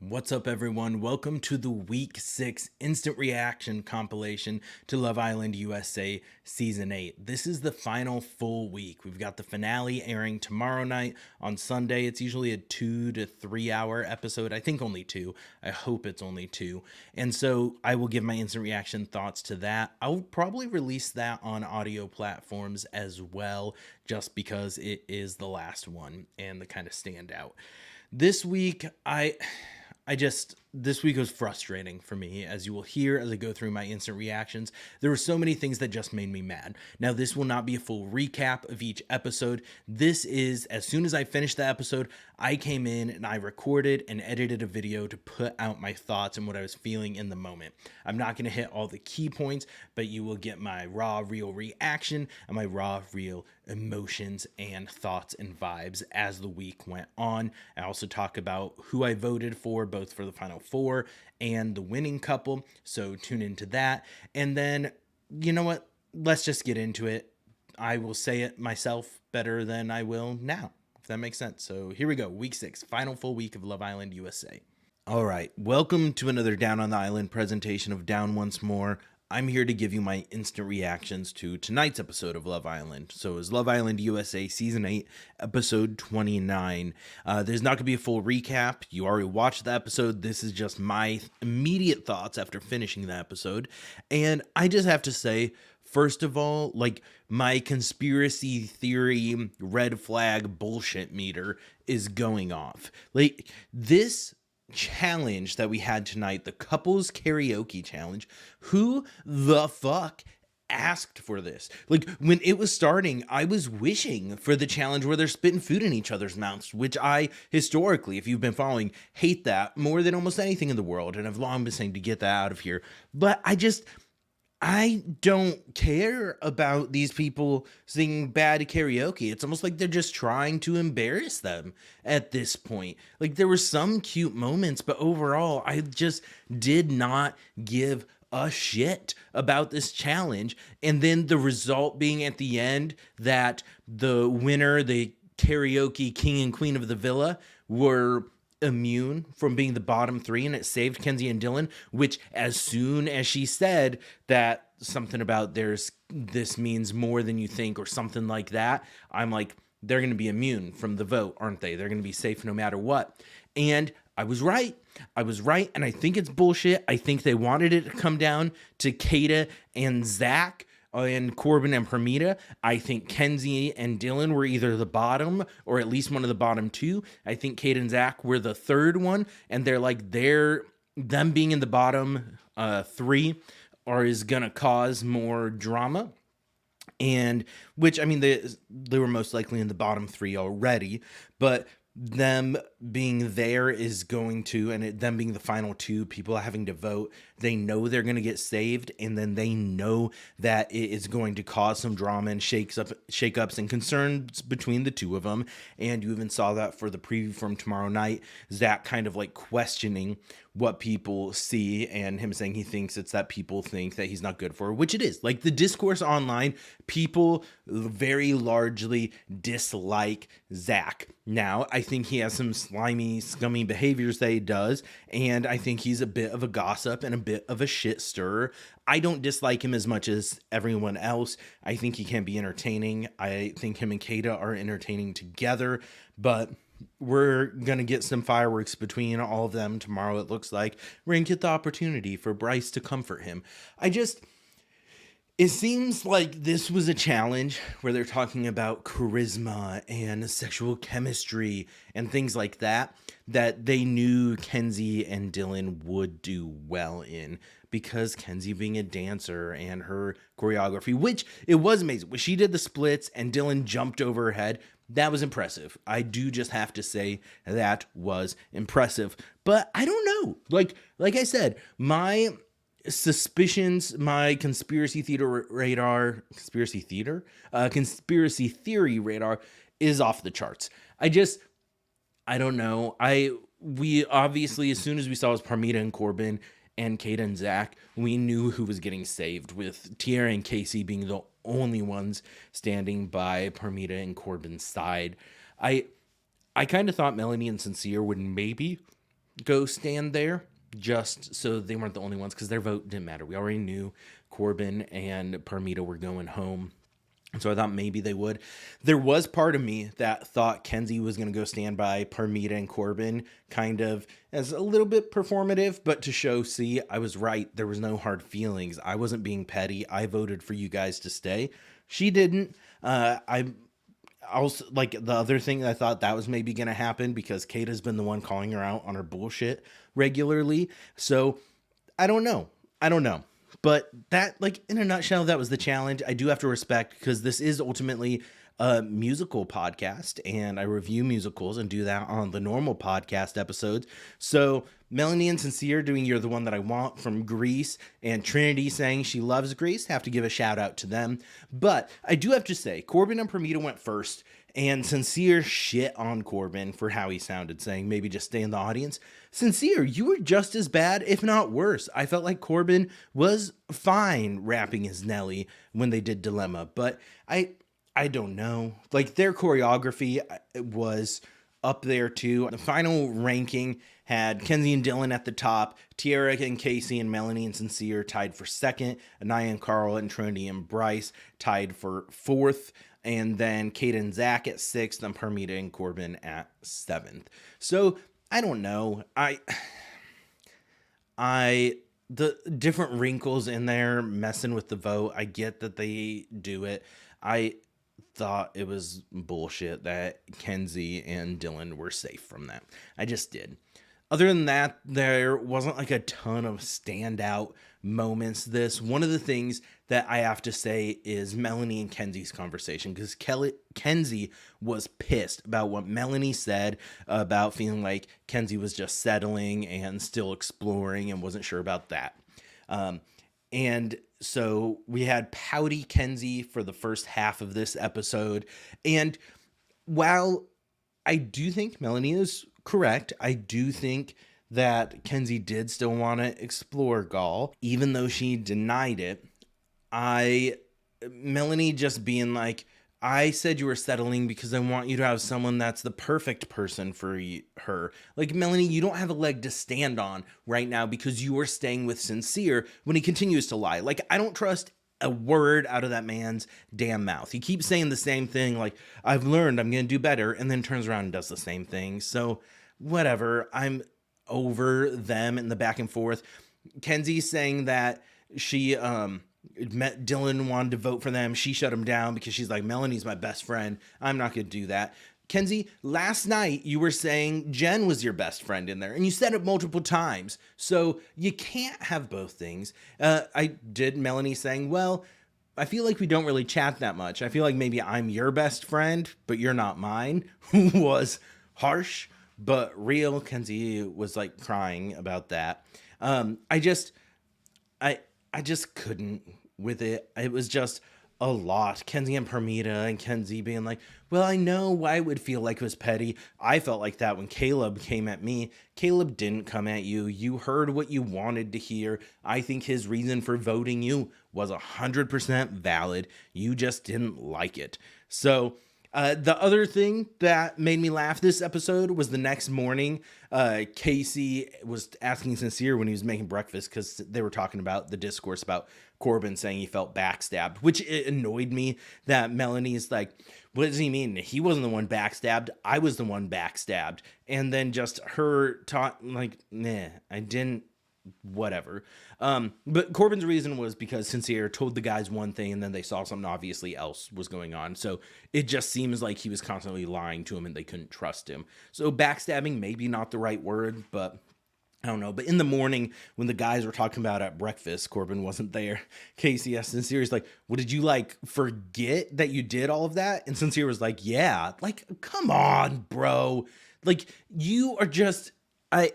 What's up, everyone? Welcome to the Week 6 Instant Reaction compilation to Love Island USA Season 8. This is the final full week. We've got the finale airing tomorrow night on Sunday. It's usually a 2 to 3 hour episode. I think only 2. I hope it's only 2. And so I will give my instant reaction thoughts to that. I'll probably release that on audio platforms as well, just because it is the last one and the kind of standout. This week, this week was frustrating for me, as you will hear as I go through my instant reactions. There were so many things that just made me mad. Now, this will not be a full recap of each episode. This is, as soon as I finished the episode, I came in and I recorded and edited a video to put out my thoughts and what I was feeling in the moment. I'm not going to hit all the key points, but you will get my raw, real reaction and my raw, real emotions and thoughts and vibes as the week went on. I also talk about who I voted for, both for the final four and the winning couple, so tune into that. And then, you know what, let's just get into it. I will say it myself better than I will now, if that makes sense. So here we go. Week 6, final full week of Love Island USA. All right, welcome to another Down on the Island presentation of Down Once More. I'm here to give you my instant reactions to tonight's episode of Love Island. So it's Love Island USA Season 8, Episode 29. There's not going to be a full recap. You already watched the episode. This is just my immediate thoughts after finishing the episode. And I just have to say, first of all, like, my conspiracy theory red flag bullshit meter is going off. Like, this challenge that we had tonight, the couples karaoke challenge, who the fuck asked for this? Like, when it was starting, I was wishing for the challenge where they're spitting food in each other's mouths, which I historically, if you've been following, hate that more than almost anything in the world, and I've long been saying to get that out of here. But I don't care about these people singing bad karaoke. It's almost like they're just trying to embarrass them at this point. Like, there were some cute moments, but overall, I just did not give a shit about this challenge. And then the result being at the end that the winner, the karaoke king and queen of the villa, were immune from being the bottom three, and it saved Kenzie and Dylan, which, as soon as she said that something about this means more than you think or something like that, I'm like, they're going to be immune from the vote, aren't they? They're going to be safe no matter what. And I was right. And I think it's bullshit. I think they wanted it to come down to Kata and Zach and Corbin and Permita. I think Kenzie and Dylan were either the bottom or at least one of the bottom two. I think Kate and Zach were the third one, and them being in the bottom three is gonna cause more drama. And which, I mean, they were most likely in the bottom three already, but them being there is going to, and them being the final two people having to vote, they know they're going to get saved, and then they know that it is going to cause some drama and shakeups and concerns between the two of them. And you even saw that for the preview from tomorrow night, Zach kind of like questioning what people see and him saying he thinks it's that people think that he's not good for her, which it is. Like, the discourse online, people very largely dislike Zach. Now, I think he has some slimy, scummy behaviors that he does, and I think he's a bit of a gossip and a bit of a shit stirrer. I don't dislike him as much as everyone else. I think he can be entertaining. I think him and Kata are entertaining together, but we're going to get some fireworks between all of them tomorrow, it looks like. We're going to get the opportunity for Bryce to comfort him. It seems like this was a challenge where they're talking about charisma and sexual chemistry and things like that they knew Kenzie and Dylan would do well in, because Kenzie being a dancer and her choreography, which it was amazing. When she did the splits and Dylan jumped over her head, that was impressive. I do just have to say that was impressive. But I don't know. Like I said, my suspicions, my conspiracy theory radar is off the charts. I don't know. We obviously, as soon as we saw it was Parmita and Corbin and Kata and Zach, we knew who was getting saved, with Tierra and Casey being the only ones standing by Parmita and Corbin's side. I kind of thought Melanie and Sincere would maybe go stand there, just so they weren't the only ones, because their vote didn't matter. We already knew Corbin and Parmita were going home. And so I thought maybe they would. There was part of me that thought Kenzie was going to go stand by Parmita and Corbin, kind of as a little bit performative, but to show, see, I was right. There was no hard feelings. I wasn't being petty. I voted for you guys to stay. She didn't. I also, like, the other thing, I thought that was maybe going to happen because Kate has been the one calling her out on her bullshit regularly. So I don't know. I don't know. But that, like, in a nutshell, that was the challenge. I do have to respect, because this is ultimately a musical podcast, and I review musicals and do that on the normal podcast episodes. So Melanie and Sincere doing You're the One That I Want from Grease, and Trinity saying she loves Grease, have to give a shout out to them. But I do have to say, Corbin and Parmita went first, and Sincere shit on Corbin for how he sounded, saying maybe just stay in the audience. Sincere, you were just as bad, if not worse. I felt like Corbin was fine rapping his Nelly when they did Dilemma, but I don't know. Like, their choreography was up there too. The final ranking had Kenzie and Dylan at the top, Tiara and Casey and Melanie and Sincere tied for second, Anaya and Carl and Trinity and Bryce tied for fourth, and then Kate and Zach at sixth, and Parmita and Corbin at seventh. So I don't know. The different wrinkles in there messing with the vote. I get that they do it. I thought it was bullshit that Kenzie and Dylan were safe from that. I just did. Other than that, there wasn't like a ton of standout moments. One of the things that I have to say is Melanie and Kenzie's conversation, because Kenzie was pissed about what Melanie said about feeling like Kenzie was just settling and still exploring and wasn't sure about that. And so we had pouty Kenzie for the first half of this episode. And while I do think Melanie is correct, I do think that Kenzie did still want to explore Gall, even though she denied it. Melanie just being like, I said you were settling because I want you to have someone that's the perfect person for her. Like, Melanie, you don't have a leg to stand on right now because you are staying with Sincere when he continues to lie. Like, I don't trust a word out of that man's damn mouth. He keeps saying the same thing, like, I've learned, I'm going to do better, and then turns around and does the same thing. So, whatever. I'm over them and the back and forth. Kenzie saying that she, Dylan wanted to vote for them. She shut him down because she's like, Melanie's my best friend. I'm not going to do that. Kenzie, last night you were saying Jen was your best friend in there, and you said it multiple times. So you can't have both things. I did Melanie saying, well, I feel like we don't really chat that much. I feel like maybe I'm your best friend, but you're not mine, was harsh, but real. Kenzie was like crying about that. I just couldn't with it. It was just a lot. Kenzie and Parmita, and Kenzie being like, well, I know why it would feel like it was petty. I felt like that when Caleb came at me. Caleb didn't come at you. You heard what you wanted to hear. I think his reason for voting you was 100% valid. You just didn't like it. So the other thing that made me laugh this episode was the next morning, Casey was asking Sincere when he was making breakfast, because they were talking about the discourse about Corbin saying he felt backstabbed, which it annoyed me that Melanie's like, what does he mean? He wasn't the one backstabbed. I was the one backstabbed. And then just her like, nah, I didn't, whatever. But Corbin's reason was because Sincere told the guys one thing and then they saw something obviously else was going on. So it just seems like he was constantly lying to him and they couldn't trust him. So backstabbing, maybe not the right word, but I don't know. But in the morning when the guys were talking about at breakfast, Corbin wasn't there. Casey asked Sincere, he's like, well, did you like forget that you did all of that? And Sincere was like, yeah. Like, come on, bro. Like, you are just, I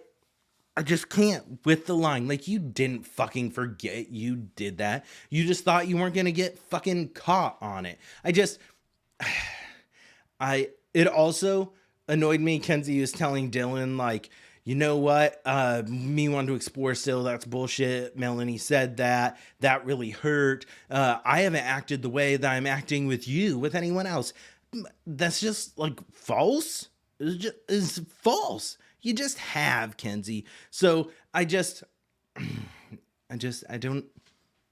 just can't with the line. Like, you didn't fucking forget you did that. You just thought you weren't going to get fucking caught on it. It also annoyed me. Kenzie was telling Dylan, like, you know what? Me wanting to explore still, that's bullshit. Melanie said that. That really hurt. I haven't acted the way that I'm acting with you, with anyone else. That's just, like, false. It's false. You just have, Kenzie. So I don't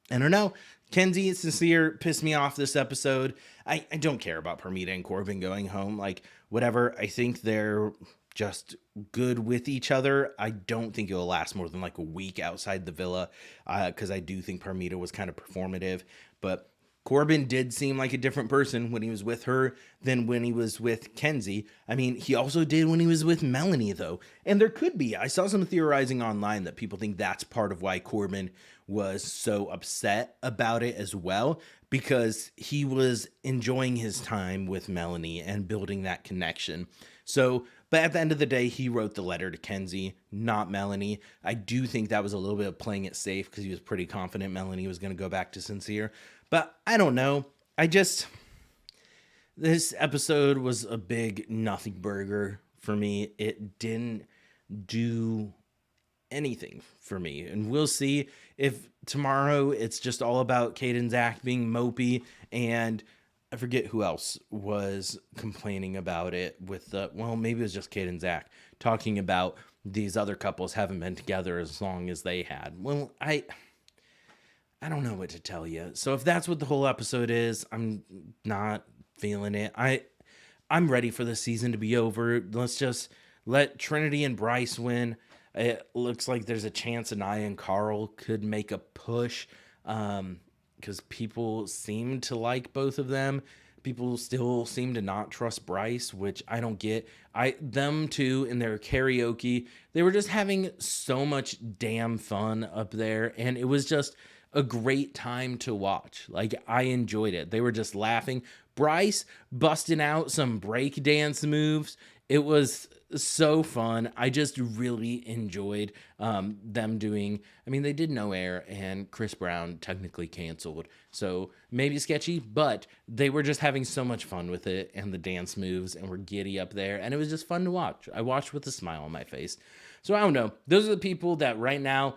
know. Kenzie and Sincere pissed me off this episode. I don't care about Parmita and Corbin going home. Like, whatever. I think they're just good with each other. I don't think it'll last more than like a week outside the villa, because I do think Parmita was kind of performative. But Corbin did seem like a different person when he was with her than when he was with Kenzie. I mean, he also did when he was with Melanie, though. And there could be. I saw some theorizing online that people think that's part of why Corbin was so upset about it as well, because he was enjoying his time with Melanie and building that connection. So, but at the end of the day, he wrote the letter to Kenzie, not Melanie. I do think that was a little bit of playing it safe because he was pretty confident Melanie was going to go back to Sincere. But I don't know. This episode was a big nothing burger for me. It didn't do anything for me. And we'll see if tomorrow it's just all about Kate and Zach being mopey. And I forget who else was complaining about it maybe it was just Kate and Zach talking about these other couples haven't been together as long as they had. Well, I don't know what to tell you. So if that's what the whole episode is, I'm not feeling it. I'm ready for the season to be over. Let's just let Trinity and Bryce win. It looks like there's a chance Anaya and Carl could make a push, because people seem to like both of them. People still seem to not trust Bryce, which I don't get. Them two in their karaoke, they were just having so much damn fun up there, and it was just a great time to watch. Like, I enjoyed it. They were just laughing. Bryce busting out some break dance moves. It was so fun. I just really enjoyed them doing. I mean, they did No Air, and Chris Brown technically canceled, so maybe sketchy, but they were just having so much fun with it and the dance moves, and were giddy up there, and it was just fun to watch. I watched with a smile on my face. So I don't know. Those are the people that right now,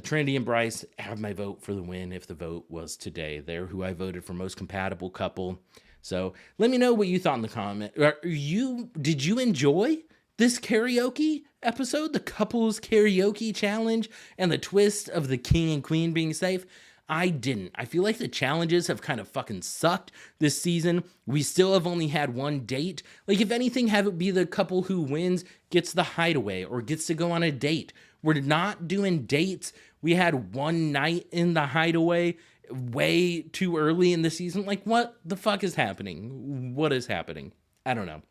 Trinity and Bryce, have my vote for the win if the vote was today. They're who I voted for most compatible couple. So let me know what you thought in the comment. Did you enjoy this karaoke episode, the couples karaoke challenge, and the twist of the king and queen being safe? I didn't. I feel like the challenges have kind of fucking sucked this season. We still have only had one date. Like, if anything, have it be the couple who wins gets the hideaway or gets to go on a date. We're not doing dates. We had one night in the hideaway way too early in the season. Like, what the fuck is happening? What is happening? I don't know.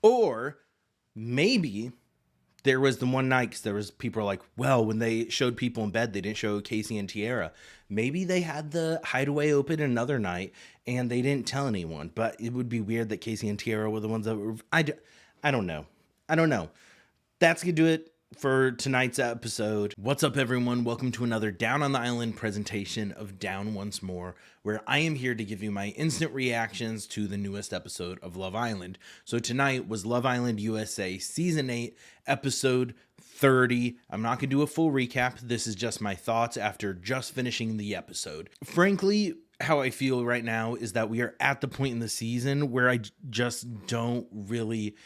Or maybe there was the one night, because there was people like, well, when they showed people in bed, they didn't show Casey and Tiara. Maybe they had the hideaway open another night and they didn't tell anyone. But it would be weird that Casey and Tiara were the ones that were. I don't know. That's gonna do it for tonight's episode. What's up, everyone? Welcome to another Down on the Island presentation of Down Once More, where I am here to give you my instant reactions to the newest episode of Love Island. So tonight was Love Island USA Season 8, Episode 30. I'm not going to do a full recap. This is just my thoughts after just finishing the episode. Frankly, how I feel right now is that we are at the point in the season where I just don't really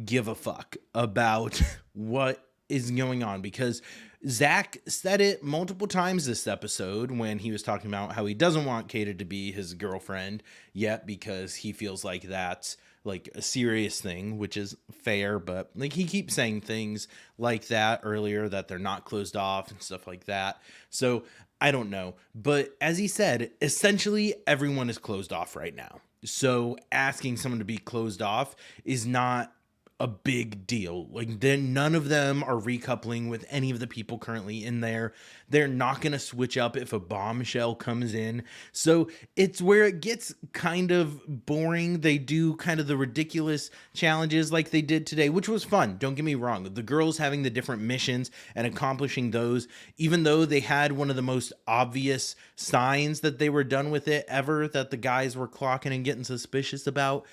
give a fuck about what is going on, because Zach said it multiple times this episode when he was talking about how he doesn't want Kata to be his girlfriend yet because he feels like that's like a serious thing, which is fair, but like he keeps saying things like that earlier, that they're not closed off and stuff like that. So I don't know, but as he said, essentially everyone is closed off right now. So asking someone to be closed off is not a big deal. Like, then none of them are recoupling with any of the people currently in there. They're not going to switch up if a bombshell comes in. So it's where it gets kind of boring. They do kind of the ridiculous challenges like they did today, which was fun. Don't get me wrong. The girls having the different missions and accomplishing those, even though they had one of the most obvious signs that they were done with it ever, that the guys were clocking and getting suspicious about.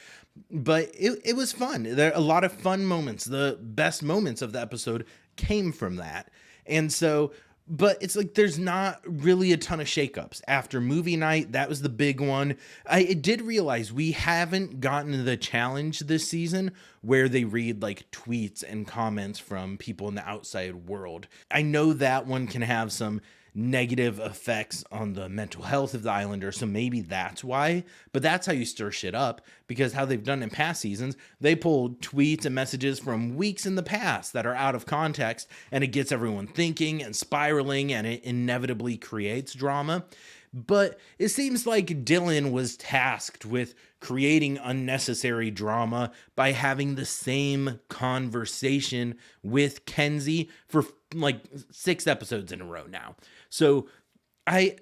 But it was fun. There are a lot of fun moments. The best moments of the episode came from that. And so, but it's like there's not really a ton of shakeups. After movie night, that was the big one. I did realize we haven't gotten the challenge this season where they read like tweets and comments from people in the outside world. I know that one can have some negative effects on the mental health of the Islanders, so maybe that's why. But that's how you stir shit up, because how they've done in past seasons, they pulled tweets and messages from weeks in the past that are out of context, and it gets everyone thinking and spiraling, and it inevitably creates drama. But it seems like Dylan was tasked with creating unnecessary drama by having the same conversation with Kenzie for like 6 episodes in a row now. So I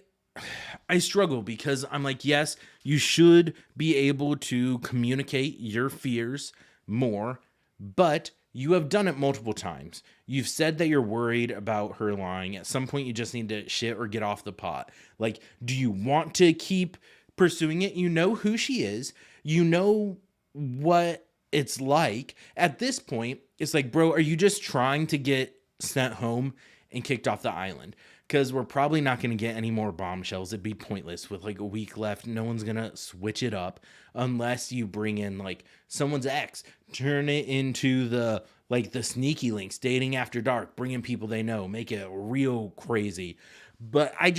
I struggle, because I'm like, yes, you should be able to communicate your fears more, but you have done it multiple times. You've said that you're worried about her lying. At some point, you just need to shit or get off the pot. Like, do you want to keep pursuing it? You know who she is. You know what it's like. At this point, it's like, bro, are you just trying to get sent home and kicked off the island? Because we're probably not going to get any more bombshells. It'd be pointless with like a week left. No one's going to switch it up unless you bring in like someone's ex, turn it into the like the sneaky links, dating after dark, bring in people they know, make it real crazy. But I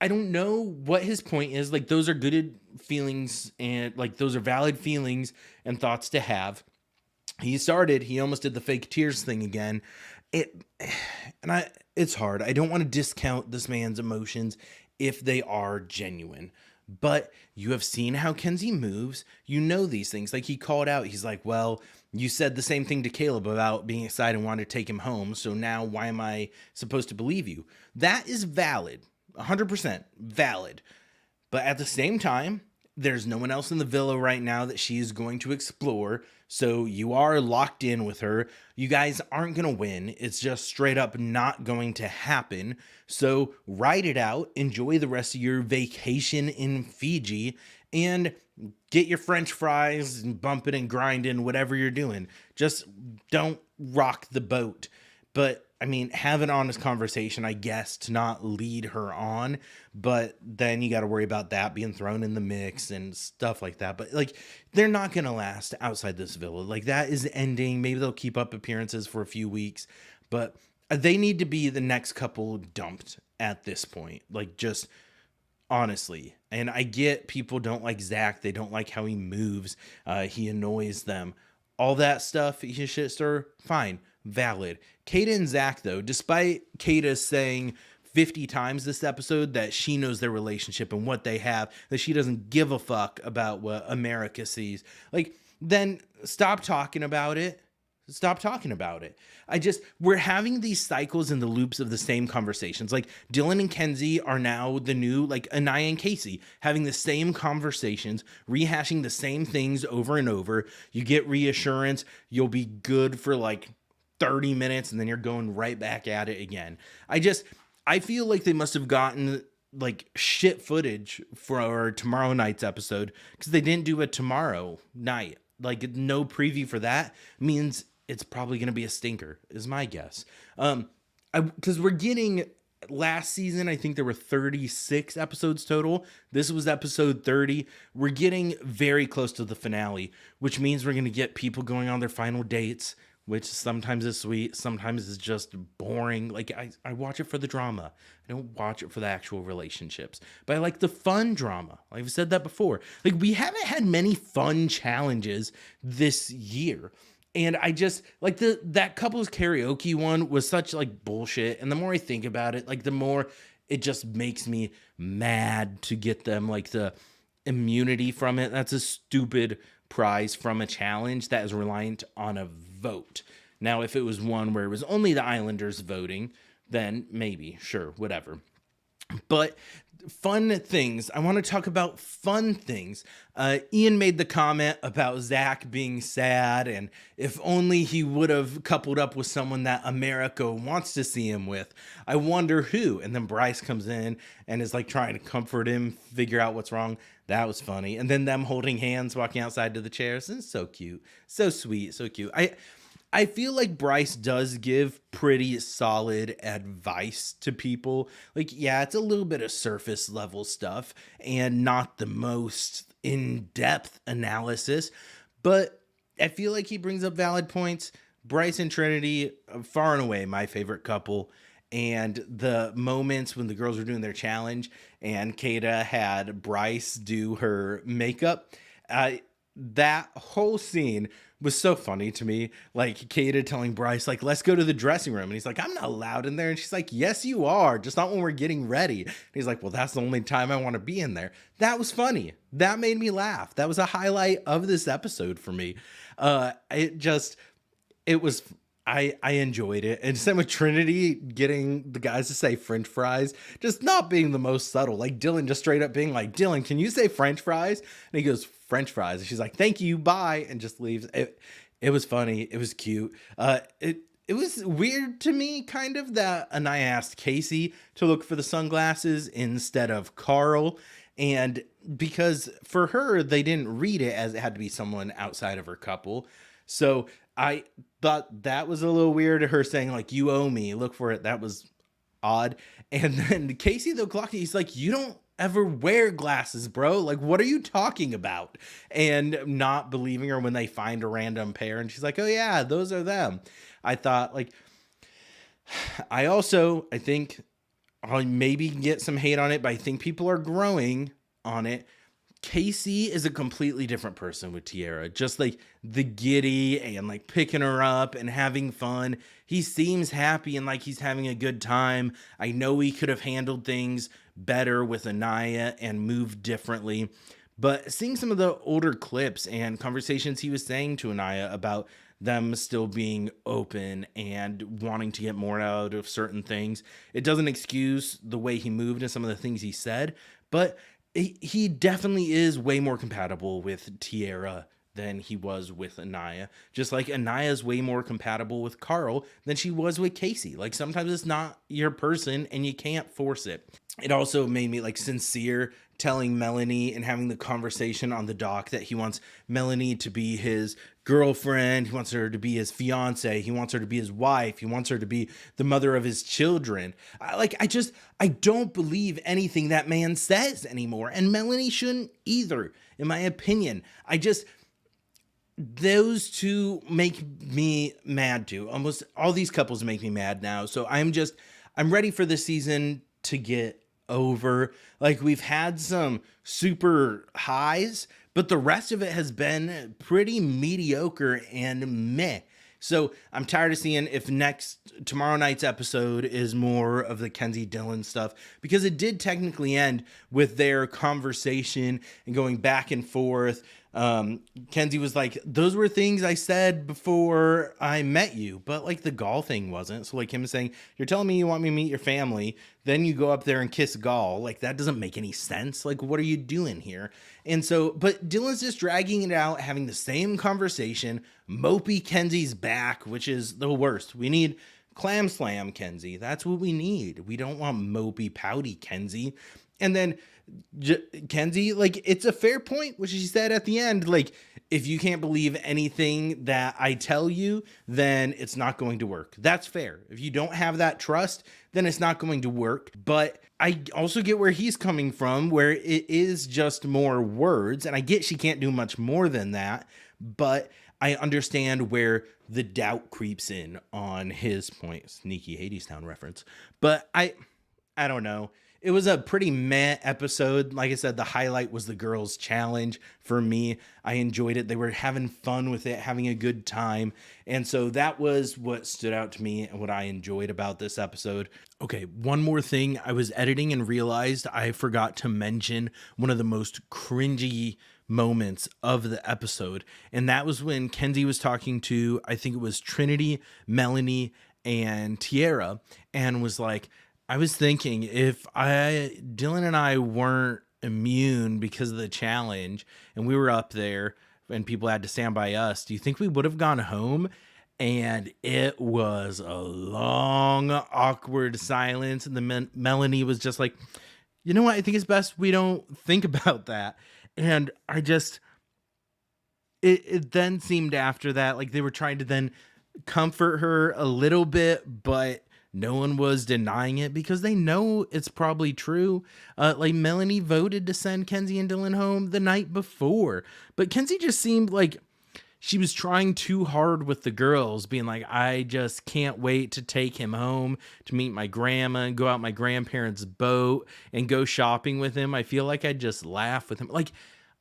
don't know what his point is. Like, those are good feelings, and like those are valid feelings and thoughts to have. He almost did the fake tears thing again. It and I It's hard. I don't want to discount this man's emotions if they are genuine. But you have seen how Kenzie moves. You know these things. Like, he called out, he's like, well, you said the same thing to Caleb about being excited and wanted to take him home. So now why am I supposed to believe you? That is valid. 100% valid. But at the same time, there's no one else in the villa right now that she is going to explore. So you are locked in with her. You guys aren't going to win. It's just straight up not going to happen. So ride it out. Enjoy the rest of your vacation in Fiji, and get your French fries and bump it and grind in whatever you're doing. Just don't rock the boat. But I mean, have an honest conversation, I guess, to not lead her on. But then you got to worry about that being thrown in the mix and stuff like that. But like, they're not going to last outside this villa. Like, that is ending. Maybe they'll keep up appearances for a few weeks, but they need to be the next couple dumped at this point. Like, just honestly. And I get people don't like Zach. They don't like how he moves. He annoys them. All that stuff, his shit stir, fine, valid. Kata and Zach, though, despite Kata saying 50 times this episode that she knows their relationship and what they have, that she doesn't give a fuck about what America sees, like, then stop talking about it. Stop talking about it. We're having these cycles and the loops of the same conversations. Like, Dylan and Kenzie are now the new, like, Anaya and Casey, having the same conversations, rehashing the same things over and over. You get reassurance. You'll be good for like 30 minutes, and then you're going right back at it again. I feel like they must have gotten like shit footage for tomorrow night's episode, because they didn't do a tomorrow night. Like, no preview for that means it's probably going to be a stinker, is my guess. Because we're getting, last season, I think there were 36 episodes total. This was episode 30. We're getting very close to the finale, which means we're going to get people going on their final dates, which sometimes is sweet, sometimes is just boring. Like, I watch it for the drama. I don't watch it for the actual relationships. But I like the fun drama. I've said that before. Like, we haven't had many fun challenges this year. And I just like that couples karaoke one was such like bullshit. And the more I think about it, like, the more it just makes me mad to get them like the immunity from it. That's a stupid prize from a challenge that is reliant on a vote. Now, if it was one where it was only the Islanders voting, then maybe, sure, whatever. But fun things. I want to talk about fun things. Ian made the comment about Zach being sad, and if only he would have coupled up with someone that America wants to see him with. I wonder who. And then Bryce comes in and is like trying to comfort him, figure out what's wrong. That was funny. And then them holding hands, walking outside to the chairs. It's so cute. So sweet. So cute. I feel like Bryce does give pretty solid advice to people. Like, yeah, it's a little bit of surface level stuff and not the most in-depth analysis, but I feel like he brings up valid points. Bryce and Trinity, far and away my favorite couple. And the moments when the girls were doing their challenge and Kata had Bryce do her makeup, that whole scene was so funny to me. Like Kata telling Bryce, like, let's go to the dressing room. And he's like, I'm not allowed in there. And she's like, yes, you are. Just not when we're getting ready. And he's like, well, that's the only time I want to be in there. That was funny. That made me laugh. That was a highlight of this episode for me. It was I enjoyed it. And same with Trinity getting the guys to say French fries, just not being the most subtle. Like Dylan just straight up being like, Dylan, can you say French fries? And he goes, French fries. And she's like, thank you, bye, and just leaves. It was funny. It was cute. It was weird to me, kind of, that Anaya asked Casey to look for the sunglasses instead of Carl. And because for her, they didn't read it as it had to be someone outside of her couple. So I thought that was a little weird. Her saying, like, you owe me, look for it. That was odd. And then Casey, though, clocked it. He's like, you don't ever wear glasses, bro. Like, what are you talking about? And not believing her when they find a random pair. And she's like, oh, yeah, those are them. I thought, like, I think I'll maybe get some hate on it, but I think people are growing on it. Casey is a completely different person with Tiara, just like the giddy and like picking her up and having fun. He seems happy and like he's having a good time. I know he could have handled things better with Anaya and moved differently, but seeing some of the older clips and conversations he was saying to Anaya about them still being open and wanting to get more out of certain things, it doesn't excuse the way he moved and some of the things he said, but he definitely is way more compatible with Tiara than he was with Anaya. Just like Anaya's way more compatible with Carl than she was with Casey. Like sometimes it's not your person and you can't force it. It also made me like sincere telling Melanie and having the conversation on the dock that he wants Melanie to be his girlfriend. He wants her to be his fiance. He wants her to be his wife. He wants her to be the mother of his children. I don't believe anything that man says anymore. And Melanie shouldn't either, in my opinion. Those two make me mad too. Almost all these couples make me mad now. So I'm ready for this season to get over. Like, we've had some super highs, but the rest of it has been pretty mediocre and meh. So I'm tired of seeing if tomorrow night's episode is more of the Kenzie Dylan stuff, because it did technically end with their conversation and going back and forth. Kenzie was like, those were things I said before I met you, but like the Gaul thing wasn't. So like him saying, you're telling me you want me to meet your family, then you go up there and kiss Gaul. Like, that doesn't make any sense. Like, what are you doing here? And so, but Dylan's just dragging it out, having the same conversation. Mopey Kenzie's back, which is the worst. We need clam slam Kenzie. That's what we need. We don't want mopey pouty Kenzie. And then Kenzie, like, it's a fair point, which she said at the end, like, if you can't believe anything that I tell you, then it's not going to work. That's fair. If you don't have that trust, then it's not going to work. But I also get where he's coming from, where it is just more words. And I get she can't do much more than that, but I understand where the doubt creeps in on his point. Sneaky Hadestown reference. But I don't know. It was a pretty meh episode. Like I said, the highlight was the girls' challenge for me. I enjoyed it. They were having fun with it, having a good time. And so that was what stood out to me and what I enjoyed about this episode. Okay, one more thing. I was editing and realized I forgot to mention one of the most cringy moments of the episode. And that was when Kenzie was talking to, I think it was Trinity, Melanie, and Tiara, and was like, I was thinking, if Dylan and I weren't immune because of the challenge and we were up there and people had to stand by us, do you think we would have gone home? And it was a long, awkward silence. And Melanie was just like, you know what? I think it's best we don't think about that. And it then seemed after that, like they were trying to then comfort her a little bit, but no one was denying it because they know it's probably true. Like Melanie voted to send Kenzie and Dylan home the night before, but Kenzie just seemed like she was trying too hard with the girls, being like, I just can't wait to take him home to meet my grandma and go out my grandparents' boat and go shopping with him. I feel like I'd just laugh with him. Like,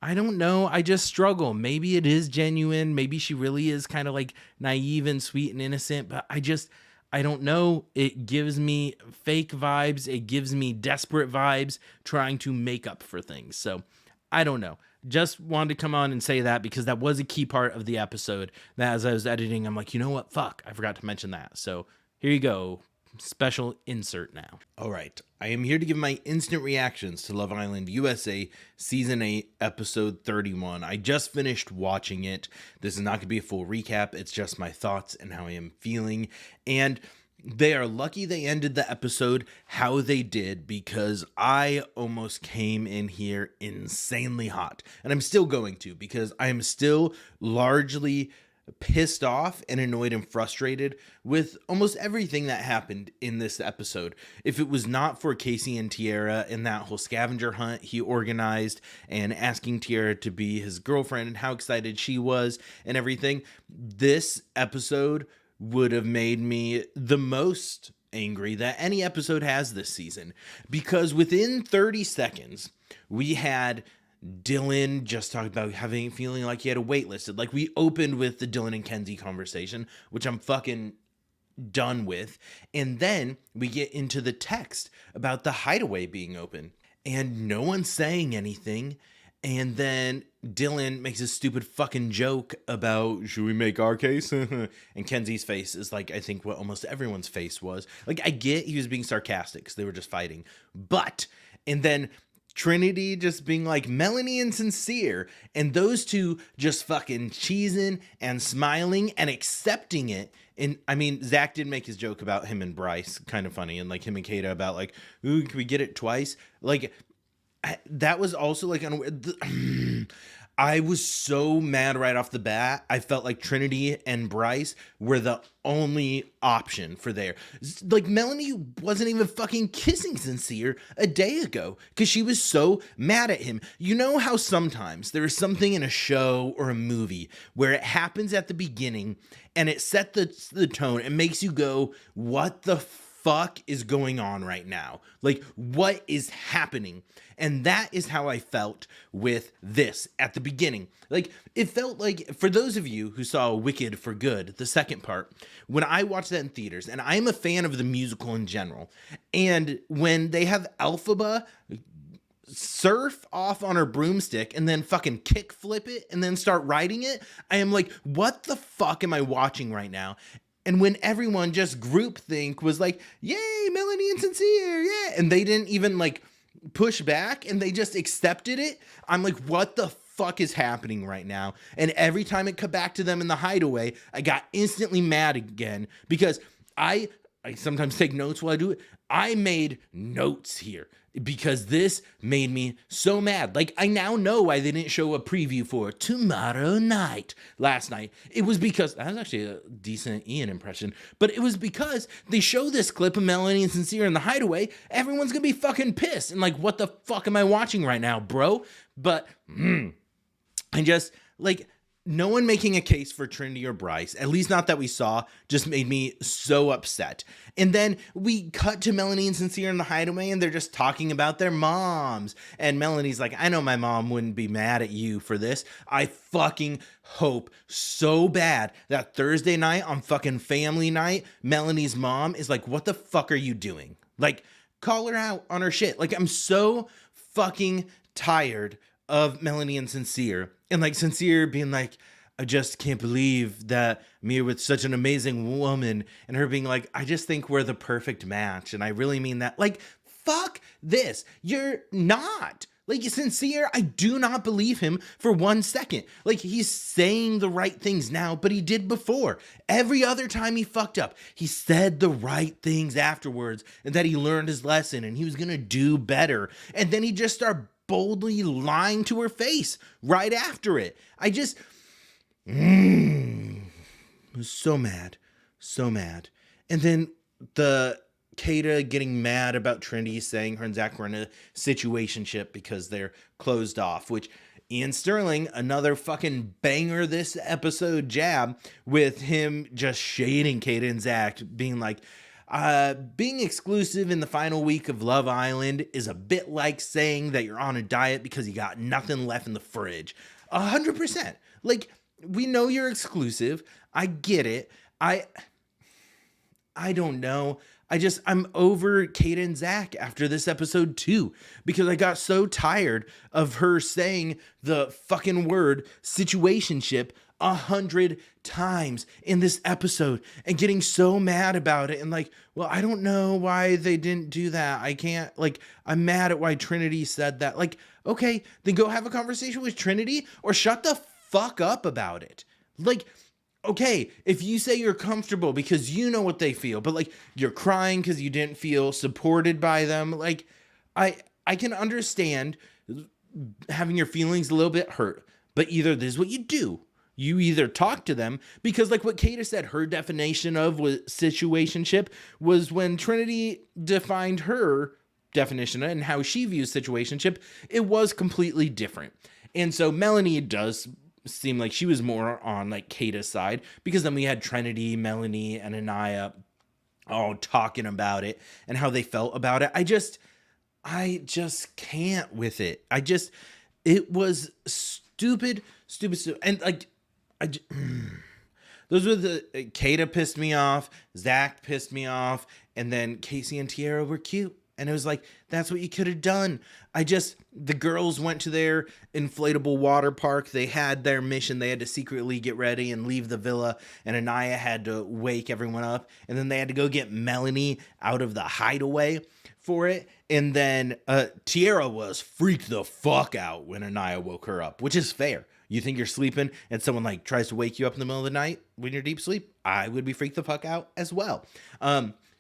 I don't know. I just struggle. Maybe it is genuine. Maybe she really is kind of like naive and sweet and innocent, but I don't know. It gives me fake vibes. It gives me desperate vibes trying to make up for things. So I don't know. Just wanted to come on and say that because that was a key part of the episode that as I was editing, I'm like, you know what? Fuck, I forgot to mention that. So here you go. Special insert now. All right. I am here to give my instant reactions to Love Island USA Season 8, Episode 31. I just finished watching it. This is not going to be a full recap. It's just my thoughts and how I am feeling. And they are lucky they ended the episode how they did because I almost came in here insanely hot. And I'm still going to because I am still largely pissed off and annoyed and frustrated with almost everything that happened in this episode. If it was not for Casey and Tiara and that whole scavenger hunt he organized and asking Tiara to be his girlfriend and how excited she was and everything, this episode would have made me the most angry that any episode has this season, because within 30 seconds we had Dylan just talked about feeling like he had a wait listed. Like, we opened with the Dylan and Kenzie conversation, which I'm fucking done with. And then we get into the text about the hideaway being open and no one's saying anything. And then Dylan makes a stupid fucking joke about, should we make our case? And Kenzie's face is like, I think what almost everyone's face was. Like, I get he was being sarcastic because they were just fighting. But, and then Trinity just being like Melanie and Sincere, and those two just fucking cheesing and smiling and accepting it. And I mean, Zach did make his joke about him and Bryce, kind of funny, and like him and Kata about like, ooh, can we get it twice? Like, that was also like I was so mad right off the bat. I felt like Trinity and Bryce were the only option for there. Like, Melanie wasn't even fucking kissing Sincere a day ago because she was so mad at him. You know how sometimes there is something in a show or a movie where it happens at the beginning and it set the tone and makes you go, what the fuck is going on right now? Like, what is happening? And that is how I felt with this at the beginning. Like, it felt like, for those of you who saw Wicked for Good, the second part, when I watched that in theaters, and I'm a fan of the musical in general, and when they have Elphaba surf off on her broomstick and then fucking kick flip it and then start riding it, I am like, what the fuck am I watching right now? And when everyone just groupthink was like, yay, Melanie and Sincere, yeah, and they didn't even like push back and they just accepted it, I'm like, what the fuck is happening right now? And every time it cut back to them in the hideaway, I got instantly mad again because I sometimes take notes while I do it. I made notes here because this made me so mad. Like, I now know why they didn't show a preview for Tomorrow Night last night. It was because, that was actually a decent Ian impression, but it was because they show this clip of Melanie and Sincere in the hideaway, everyone's gonna be fucking pissed. And like, what the fuck am I watching right now, bro? But, I just, like, no one making a case for Trinity or Bryce, at least not that we saw, just made me so upset. And then we cut to Melanie and Sincere in the hideaway, and they're just talking about their moms. And Melanie's like, I know my mom wouldn't be mad at you for this. I fucking hope so bad that Thursday night on fucking family night, Melanie's mom is like, what the fuck are you doing? Like, call her out on her shit. Like, I'm so fucking tired of Melanie and Sincere. And like, Sincere being like, I just can't believe that me with such an amazing woman, and her being like, I just think we're the perfect match. And I really mean that. Like, fuck this. You're not. Like, Sincere, I do not believe him for 1 second. Like, he's saying the right things now, but he did before. Every other time he fucked up, he said the right things afterwards, and that he learned his lesson and he was gonna do better. And then he just started boldly lying to her face right after it. I just was so mad. And then the Kata getting mad about Trinity saying her and Zach were in a situationship because they're closed off, which Ian Sterling, another fucking banger this episode jab with him just shading Kata and Zach, being like, being exclusive in the final week of Love Island is a bit like saying that you're on a diet because you got nothing left in the fridge. 100%. Like, we know you're exclusive. I get it. I don't know. I'm over Kata and Zach after this episode too, because I got so tired of her saying the fucking word situationship 100 times in this episode and getting so mad about it. And like, well, I don't know why they didn't do that. I can't, like, I'm mad at why Trinity said that. Like, okay, then go have a conversation with Trinity or shut the fuck up about it. Like, okay, if you say you're comfortable because you know what they feel, but like you're crying because you didn't feel supported by them, like I can understand having your feelings a little bit hurt, but either this is what you do. You either talk to them, because like what Kata said, her definition of was situationship was when Trinity defined her definition and how she views situationship, it was completely different. And so Melanie does seem like she was more on like Kata's side, because then we had Trinity, Melanie, and Anaya all talking about it and how they felt about it. I just can't with it. It was stupid. And like, those were the, Kata pissed me off, Zach pissed me off, and then Casey and Tiara were cute. And it was like, that's what you could have done. The girls went to their inflatable water park. They had their mission. They had to secretly get ready and leave the villa. And Anaya had to wake everyone up. And then they had to go get Melanie out of the hideaway for it. And then Tiara was freaked the fuck out when Anaya woke her up, which is fair. You think you're sleeping and someone like tries to wake you up in the middle of the night when you're deep sleep. I would be freaked the fuck out as well.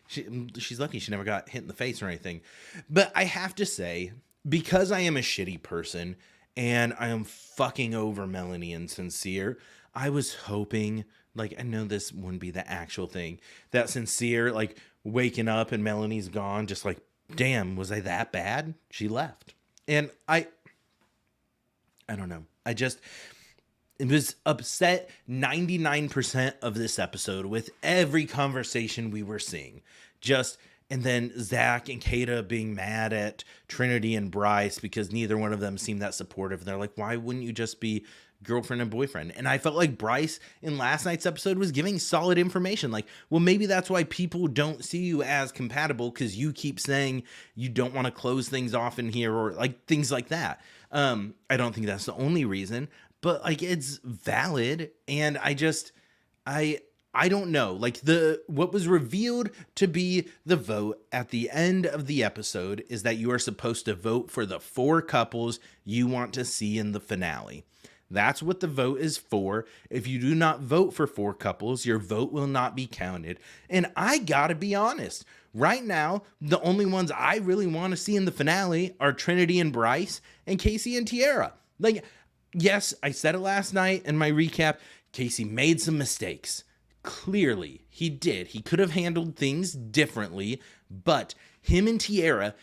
She's lucky she never got hit in the face or anything. But I have to say, because I am a shitty person and I am fucking over Melanie and Sincere, I was hoping, like, I know this wouldn't be the actual thing, that Sincere, like, waking up and Melanie's gone, just like, damn, was I that bad? She left. And I don't know. It was upset 99% of this episode with every conversation we were seeing. And then Zach and Kata being mad at Trinity and Bryce because neither one of them seemed that supportive. They're like, why wouldn't you just be girlfriend and boyfriend? And I felt like Bryce in last night's episode was giving solid information. Like, well, maybe that's why people don't see you as compatible, because you keep saying you don't want to close things off in here, or like things like that. I don't think that's the only reason, but like, it's valid. And I don't know, like, what was revealed to be the vote at the end of the episode is that you are supposed to vote for the 4 couples you want to see in the finale. That's what the vote is for. If you do not vote for 4 couples, your vote will not be counted. And I gotta be honest, right now, the only ones I really want to see in the finale are Trinity and Bryce and Casey and Tiara. Like, yes, I said it last night in my recap, Casey made some mistakes. Clearly, he did. He could have handled things differently, but him and Tiara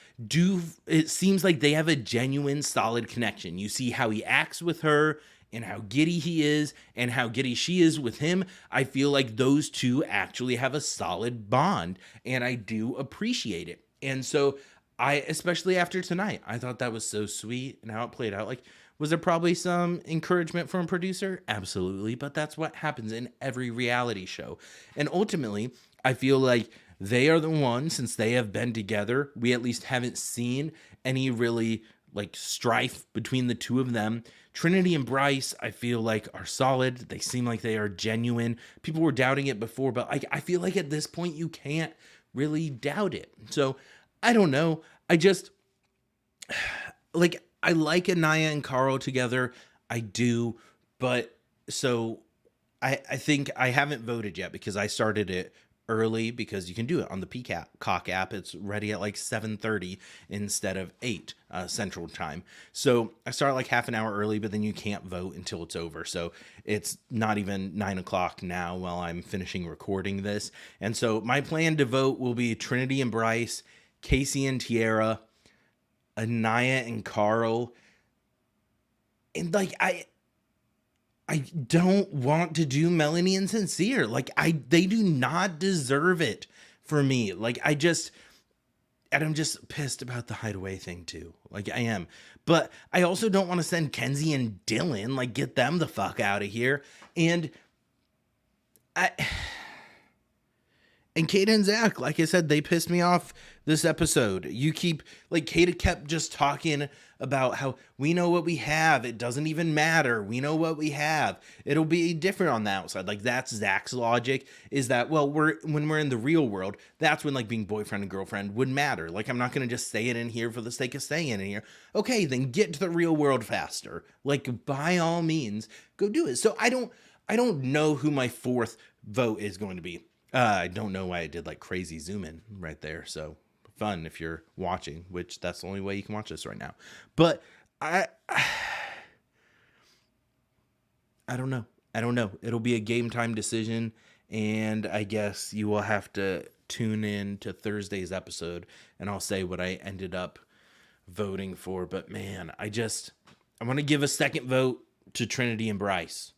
it seems like they have a genuine, solid connection. You see how he acts with her and how giddy he is and how giddy she is with him. I feel like those two actually have a solid bond, and I do appreciate it. And so especially after tonight, I thought that was so sweet and how it played out. Like, was there probably some encouragement from a producer? Absolutely. But that's what happens in every reality show. And ultimately, I feel like they are the ones, since they have been together, we at least haven't seen any really like strife between the two of them. Trinity and Bryce, I feel like, are solid. They seem like they are genuine. People were doubting it before, but I feel like at this point you can't really doubt it. So I don't know. I like Anaya and Carl together. I do. But so I think I haven't voted yet because I started it early, because you can do it on the Peacock app. It's ready at like 7:30 instead of 8 Central Time. So I started like half an hour early, but then you can't vote until it's over. So it's not even 9 o'clock now while I'm finishing recording this. And so my plan to vote will be Trinity and Bryce, Casey and Tiara, Anaya and Carl, And like I don't want to do Melanie and Sincere. Like they do not deserve it for me. Like and I'm just pissed about the Hideaway thing too. Like I am. But I also don't want to send Kenzie and Dylan, like get them the fuck out of here. And I and Kate and Zach, like I said, they pissed me off this episode. You keep, like, Kate kept just talking about how we know what we have. It doesn't even matter. We know what we have. It'll be different on the outside. Like, that's Zach's logic, is that, well, when we're in the real world, that's when, like, being boyfriend and girlfriend would matter. Like, I'm not going to just say it in here for the sake of saying it in here. Okay, then get to the real world faster. Like, by all means, go do it. So I don't know who my fourth vote is going to be. I don't know why I did like crazy zoom in right there. So fun if you're watching, which that's the only way you can watch this right now. But I don't know. I don't know. It'll be a game time decision, and I guess you will have to tune in to Thursday's episode, and I'll say what I ended up voting for. But man, I want to give a second vote to Trinity and Bryce.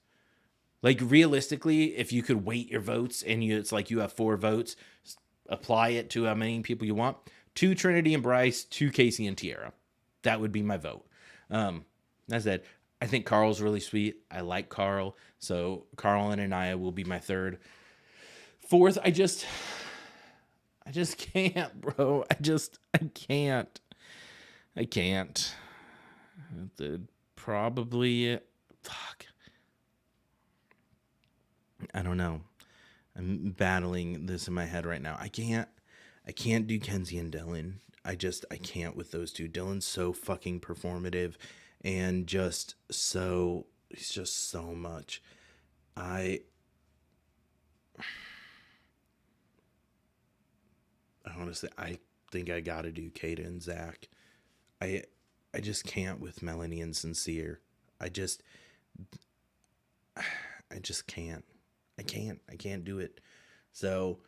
Like, realistically, if you could weight your votes and it's like you have 4 votes, apply it to how many people you want. 2 Trinity and Bryce, 2 Casey and Tiara. That would be my vote. As I said, I think Carl's really sweet. I like Carl. So Carl and Anaya will be my third. Fourth, I just can't, bro. I can't. I can't. Probably, fuck. I don't know. I'm battling this in my head right now. I can't do Kenzie and Dylan. I can't with those two. Dylan's so fucking performative and he's just so much. Honestly, I think I gotta do Kata and Zach. I just can't with Melanie and Sincere. I just can't. I can't do it. So,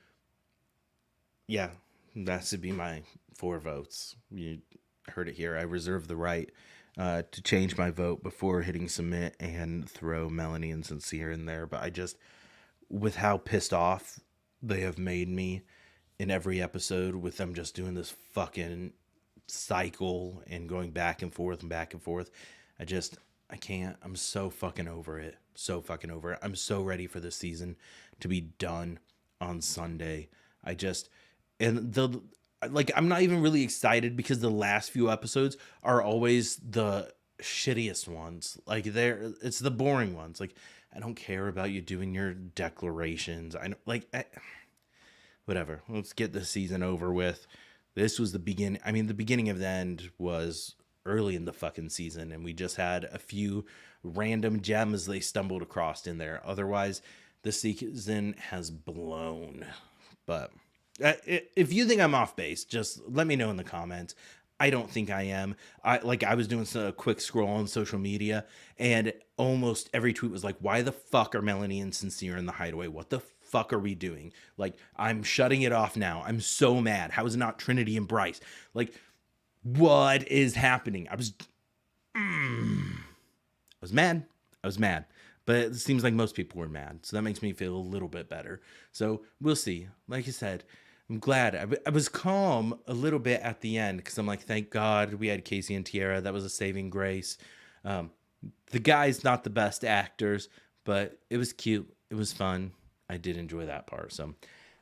yeah, that should be my 4 votes. You heard it here. I reserve the right to change my vote before hitting submit and throw Melanie and Sincere in there. But with how pissed off they have made me in every episode with them just doing this fucking cycle and going back and forth and back and forth, I can't. I'm so fucking over it. So fucking over it. I'm so ready for this season to be done on Sunday. I'm not even really excited because the last few episodes are always the shittiest ones. Like it's the boring ones. Like, I don't care about you doing your declarations. Whatever. Let's get the season over with. This was the beginning. I mean, the beginning of the end was early in the fucking season, and we just had a few random gems they stumbled across in there. Otherwise, the season has blown. But if you think I'm off base, just let me know in the comments. I don't think I am. I was doing a quick scroll on social media, and almost every tweet was like, why the fuck are Melanie and Sincere in the Hideaway? What the fuck are we doing? Like, I'm shutting it off now. I'm so mad. How is it not Trinity and Bryce? Like, what is happening? I was mad. I was mad. But it seems like most people were mad. So that makes me feel a little bit better. So we'll see. Like I said, I'm glad. I was calm a little bit at the end because I'm like, thank God we had Casey and Tiara. That was a saving grace. The guys, not the best actors, but it was cute. It was fun. I did enjoy that part. So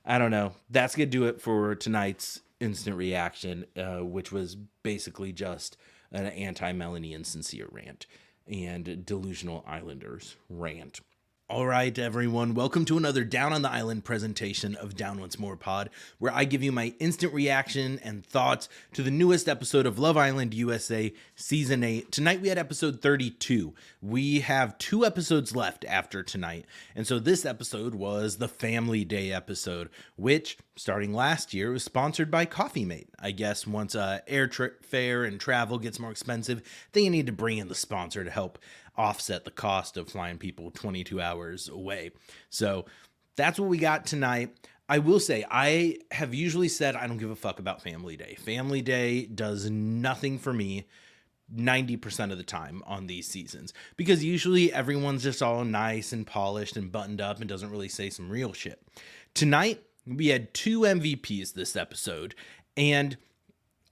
I don't know. That's going to do it for tonight's instant reaction, which was basically just an anti-Melanie and Sincere rant and Delusional Islanders rant. All right, everyone, welcome to another Down on the Island presentation of Down Once More Pod, where I give you my instant reaction and thoughts to the newest episode of Love Island USA Season 8. Tonight we had episode 32. We have 2 episodes left after tonight, and so this episode was the Family Day episode, which, starting last year, was sponsored by Coffee Mate. I guess once airfare and travel gets more expensive, they need to bring in the sponsor to help offset the cost of flying people 22 hours away. So that's what we got tonight. I will say, I have usually said I don't give a fuck about Family Day. Family Day does nothing for me 90% of the time on these seasons, because usually everyone's just all nice and polished and buttoned up and doesn't really say some real shit. Tonight, we had two MVPs this episode, and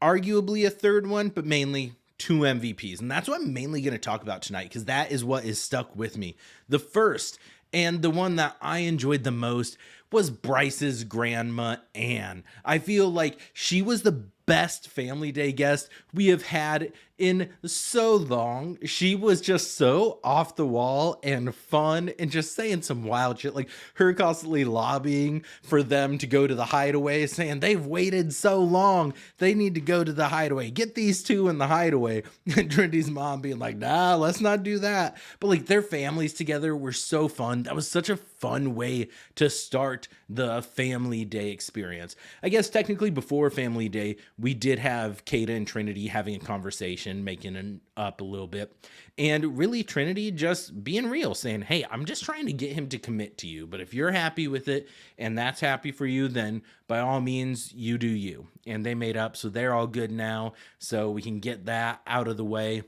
arguably a third one, but mainly two MVPs. And that's what I'm mainly going to talk about tonight, because that is what is stuck with me. The first, and the one that I enjoyed the most, was Bryce's grandma, Anne. I feel like she was the best Family Day guest we have had in so long. She was just so off the wall and fun and just saying some wild shit, like her constantly lobbying for them to go to the Hideaway, saying they've waited so long, they need to go to the Hideaway, get these two in the Hideaway. And Trinity's mom being like, nah, let's not do that. But like, their families together were so fun. That was such a fun way to start the Family Day experience. I guess technically before Family Day, we did have Kata and Trinity having a conversation, making it up a little bit. And really Trinity just being real, saying, hey, I'm just trying to get him to commit to you. But if you're happy with it and that's happy for you, then by all means, you do you. And they made up, so they're all good now. So we can get that out of the way.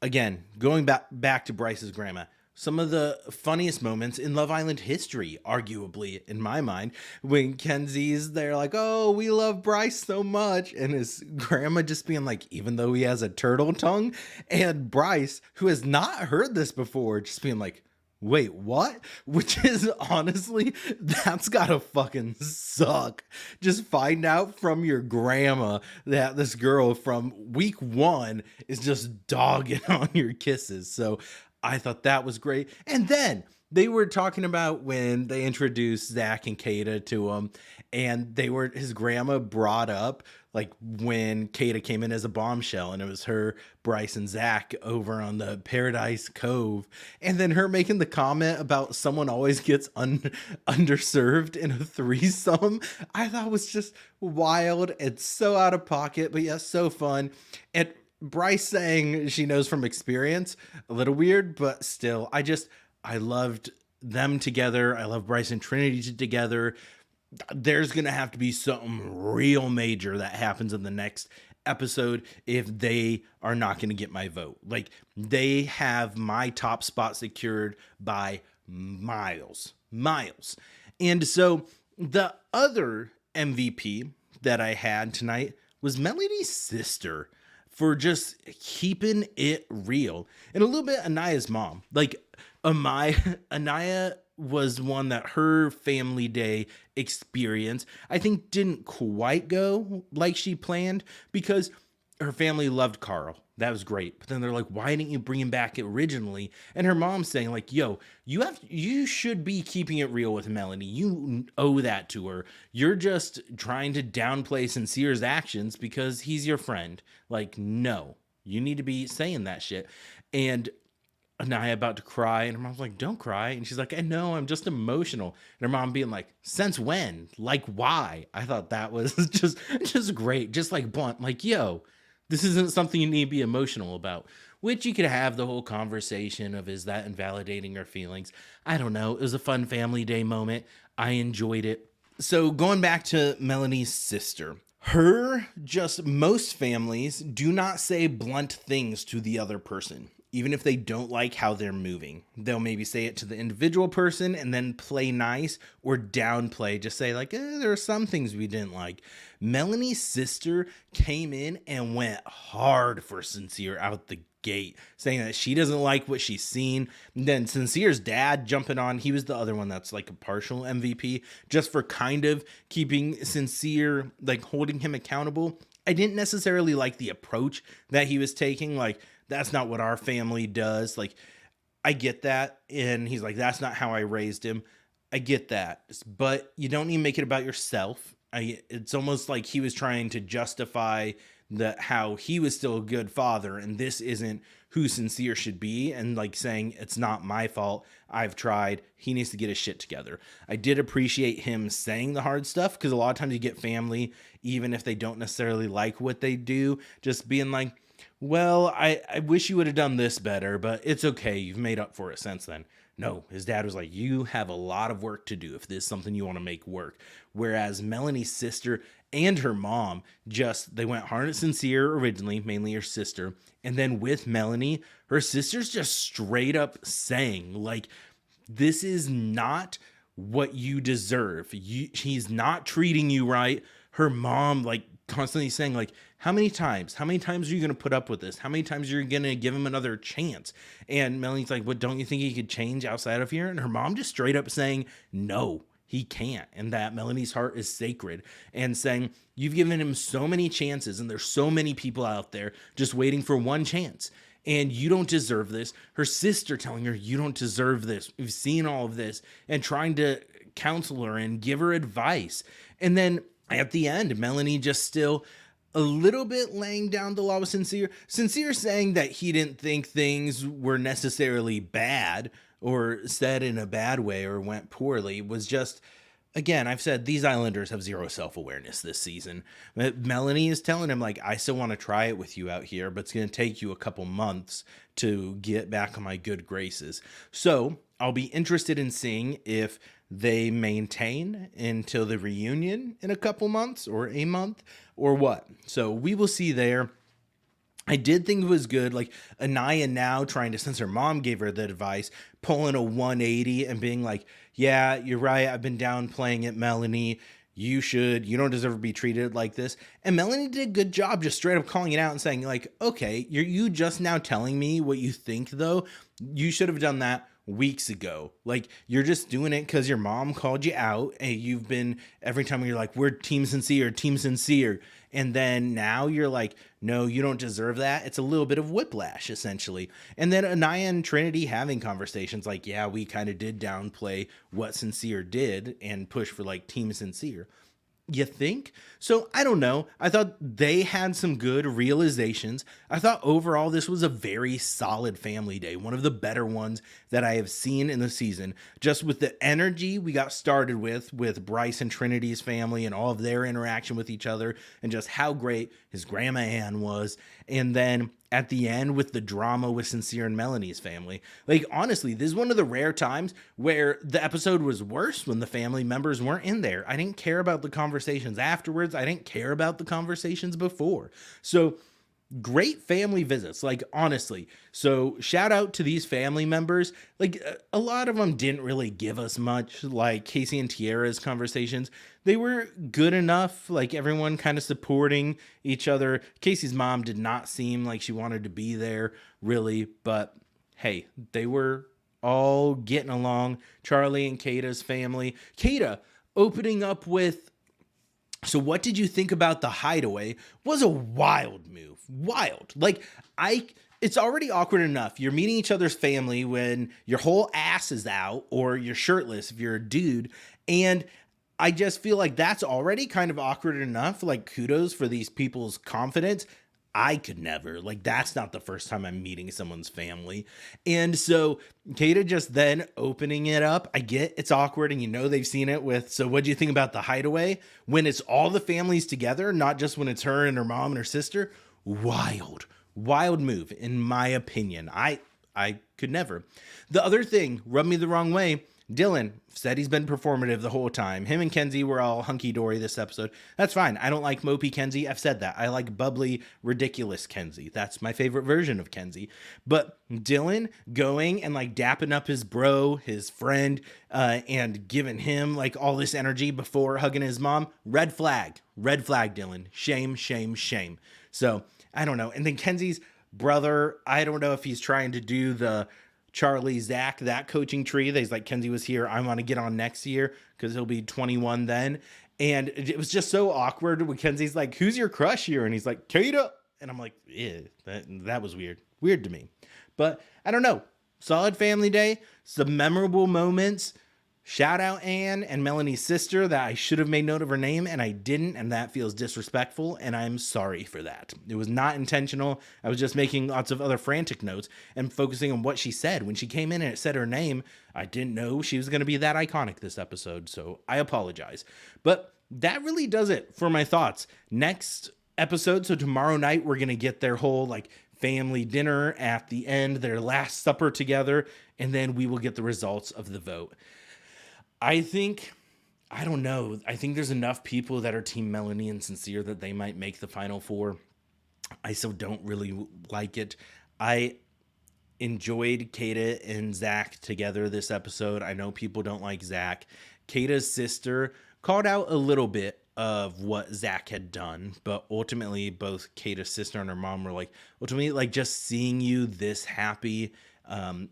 Again, going back to Bryce's grandma, some of the funniest moments in Love Island history, arguably, in my mind, when Kenzie's there like, oh, we love Bryce so much, and his grandma just being like, even though he has a turtle tongue, and Bryce, who has not heard this before, just being like, wait, what? Which is honestly, that's gotta fucking suck. Just find out from your grandma that this girl from week one is just dogging on your kisses. So I thought that was great. And then they were talking about when they introduced Zach and Kata to him, and his grandma brought up like when Kata came in as a bombshell, and it was her, Bryce, and Zach over on the Paradise Cove, and then her making the comment about someone always gets underserved in a threesome. I thought was just wild. It's so out of pocket, but yeah, so fun. And Bryce saying she knows from experience, a little weird, but still, I loved them together. I love Bryce and Trinity together. There's going to have to be something real major that happens in the next episode if they are not going to get my vote. Like, they have my top spot secured by miles. And so the other MVP that I had tonight was Melody's sister, for just keeping it real. And a little bit Anaya's mom. Like, Anaya was one that her Family Day experience, I think, didn't quite go like she planned, because her family loved Carl. That was great. But then they're like, why didn't you bring him back originally? And her mom's saying like, yo, you should be keeping it real with Melanie. You owe that to her. You're just trying to downplay Sincere's actions because he's your friend. Like, no, you need to be saying that shit. And Anaya about to cry, and her mom's like, don't cry. And she's like, I know, I'm just emotional. And her mom being like, since when? Like, why? I thought that was just great. Just like blunt, like, yo, this isn't something you need to be emotional about. Which you could have the whole conversation of, is that invalidating her feelings? I don't know. It was a fun Family Day moment. I enjoyed it. So going back to Melanie's sister, most families do not say blunt things to the other person, even if they don't like how they're moving. They'll maybe say it to the individual person and then play nice or downplay. Just say like, there are some things we didn't like. Melanie's sister came in and went hard for Sincere out the gate, saying that she doesn't like what she's seen. And then Sincere's dad jumping on, he was the other one that's like a partial MVP, just for kind of keeping Sincere, like holding him accountable. I didn't necessarily like the approach that he was taking, like, that's not what our family does. Like, I get that. And he's like, that's not how I raised him. I get that. But you don't need to make it about yourself. It's almost like he was trying to justify how he was still a good father, and this isn't who Sincere should be, and like saying, it's not my fault. I've tried. He needs to get his shit together. I did appreciate him saying the hard stuff, because a lot of times you get family, even if they don't necessarily like what they do, just being like, well, I wish you would have done this better, but it's okay. You've made up for it since then. No, his dad was like, you have a lot of work to do if this is something you want to make work. Whereas Melanie's sister and her mom just, they went hard at Sincere originally, mainly her sister. And then with Melanie, her sister's just straight up saying, like, this is not what you deserve. He's not treating you right. Her mom, like, constantly saying, like, how many times are you going to put up with this? How many times are you going to give him another chance? And Melanie's like, what, don't you think he could change outside of here? And her mom just straight up saying, no, he can't. And that Melanie's heart is sacred, and saying, you've given him so many chances, and there's so many people out there just waiting for one chance, and you don't deserve this. Her sister telling her, you don't deserve this. We've seen all of this, and trying to counsel her and give her advice. And then at the end, Melanie just still a little bit laying down the law with Sincere. Sincere saying that he didn't think things were necessarily bad or said in a bad way or went poorly was just, again, I've said these Islanders have zero self-awareness this season. Melanie is telling him, like, I still want to try it with you out here, but it's going to take you a couple months to get back on my good graces. So I'll be interested in seeing if they maintain until the reunion in a couple months or a month or what. So we will see there. I did think it was good, like Anaya now trying to, since her mom gave her the advice, pulling a 180 and being like, yeah, you're right, I've been downplaying it, Melanie. You don't deserve to be treated like this. And Melanie did a good job just straight up calling it out and saying, like, okay, you just now telling me what you think, though. You should have done that weeks ago. Like, you're just doing it because your mom called you out, and you've been, every time you're like, we're team sincere. And then now you're like, no, you don't deserve that. It's a little bit of whiplash, essentially. And then Anaya and Trinity having conversations like, yeah, we kind of did downplay what Sincere did and push for like team sincere. You think? So I don't know. I thought they had some good realizations. I thought overall this was a very solid family day, one of the better ones that I have seen in the season. Just with the energy we got started with Bryce and Trinity's family and all of their interaction with each other, and just how great his grandma Ann was. And then at the end with the drama with Sincere and Melanie's family. Like, honestly, this is one of the rare times where the episode was worse when the family members weren't in there. I didn't care about the conversations afterwards. I didn't care about the conversations before. So great family visits, like, honestly. So shout out to these family members. Like, a lot of them didn't really give us much, like Casey and Tiara's conversations. They were good enough, like everyone kind of supporting each other. Casey's mom did not seem like she wanted to be there, really, but hey, they were all getting along. Charlie and Kata's family. Kata opening up with, so what did you think about the hideaway? Was a wild move. Wild. Like, it's already awkward enough. You're meeting each other's family when your whole ass is out, or you're shirtless if you're a dude. And I just feel like that's already kind of awkward enough. Like, kudos for these people's confidence. I could never. Like, that's not the first time I'm meeting someone's family. And so Kata just then opening it up. I get it's awkward, and they've seen it with, so what do you think about the hideaway? When it's all the families together, not just when it's her and her mom and her sister. Wild move, in my opinion. I could never. The other thing rubbed me the wrong way. Dylan said he's been performative the whole time. Him and Kenzie were all hunky-dory this episode. That's fine. I don't like mopey Kenzie. I've said that. I like bubbly, ridiculous Kenzie. That's my favorite version of Kenzie. But Dylan going and like dapping up his bro, his friend, and giving him like all this energy before hugging his mom. Red flag, Dylan. Shame. So I don't know. And then Kenzie's brother, I don't know if he's trying to do the Charlie, Zach, that coaching tree. He's like, Kenzie was here, I want to get on next year because he'll be 21 then. And it was just so awkward when Kenzie's like, who's your crush here? And he's like, Kata. And I'm like, that was weird to me. But I don't know. Solid family day. Some memorable moments. Shout out Anne and Melanie's sister that I should have made note of her name and I didn't, and that feels disrespectful, and I'm sorry for that. It was not intentional. I was just making lots of other frantic notes and focusing on what she said. When she came in and it said her name, I didn't know she was going to be that iconic this episode, so I apologize. But that really does it for my thoughts. Next episode, so tomorrow night, we're going to get their whole like family dinner at the end, their last supper together, and then we will get the results of the vote. I don't know. I think there's enough people that are Team Melanie and Sincere that they might make the final four. I still don't really like it. I enjoyed Kata and Zach together this episode. I know people don't like Zach. Kata's sister called out a little bit of what Zach had done, but ultimately both Kata's sister and her mom were like, ultimately, like, just seeing you this happy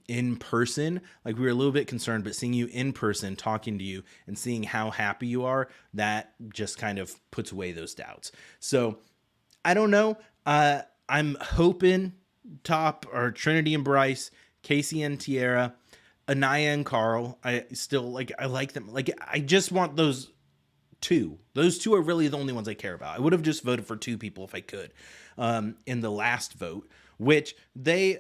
in person, like, we were a little bit concerned, but seeing you in person, talking to you and seeing how happy you are, that just kind of puts away those doubts. So I don't know. I'm hoping top are Trinity and Bryce, Casey and Tiara, Anaya and Carl. I still I like them. Like, I just want those two. Those two are really the only ones I care about. I would have just voted for two people if I could in the last vote, which they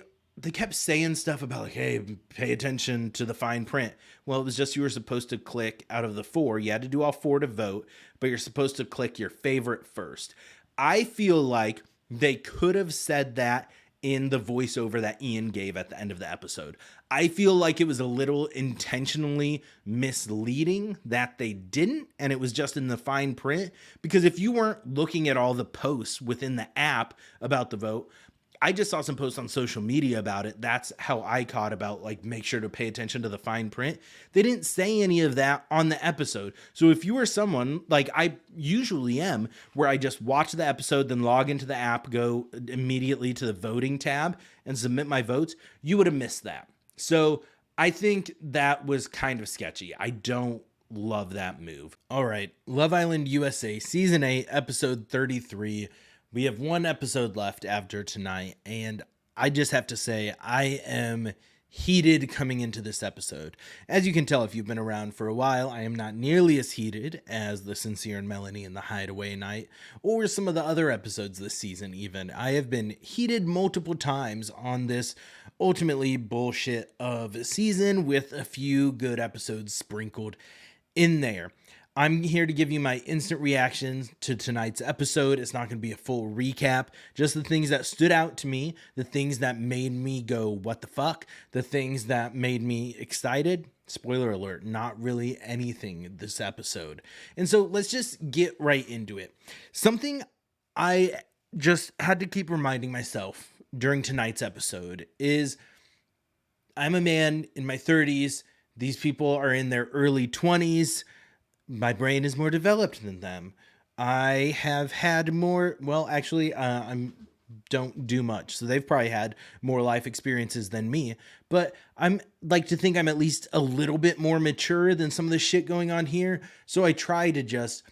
kept saying stuff about, like, hey, pay attention to the fine print. Well, it was just you were supposed to click out of the four. You had to do all four to vote, but you're supposed to click your favorite first. I feel like they could have said that in the voiceover that Ian gave at the end of the episode. I feel like it was a little intentionally misleading that they didn't, and it was just in the fine print, because if you weren't looking at all the posts within the app about the vote, I just saw some posts on social media about it. That's how I caught about, like, make sure to pay attention to the fine print. They didn't say any of that on the episode. So if you were someone like I usually am, where I just watch the episode, then log into the app, go immediately to the voting tab and submit my votes, you would have missed that. So I think that was kind of sketchy. I don't love that move. All right. Love Island USA Season 8, Episode 33. We have one episode left after tonight, and I just have to say I am heated coming into this episode. As you can tell if you've been around for a while, I am not nearly as heated as the Sincere and Melanie in the Hideaway Night, or some of the other episodes this season even. I have been heated multiple times on this ultimately bullshit of a season with a few good episodes sprinkled in there. I'm here to give you my instant reactions to tonight's episode. It's not going to be a full recap, just the things that stood out to me, the things that made me go, what the fuck, the things that made me excited. Spoiler alert, not really anything this episode. And so let's just get right into it. Something I just had to keep reminding myself during tonight's episode is I'm a man in my 30s. These people are in their early 20s. My brain is more developed than them. I have had more, well, actually, don't do much. So they've probably had more life experiences than me, but I'm like to think I'm at least a little bit more mature than some of the shit going on here. So I try to just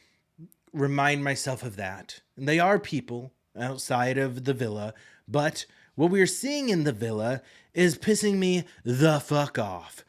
remind myself of that. And they are people outside of the villa, but what we're seeing in the villa is pissing me the fuck off.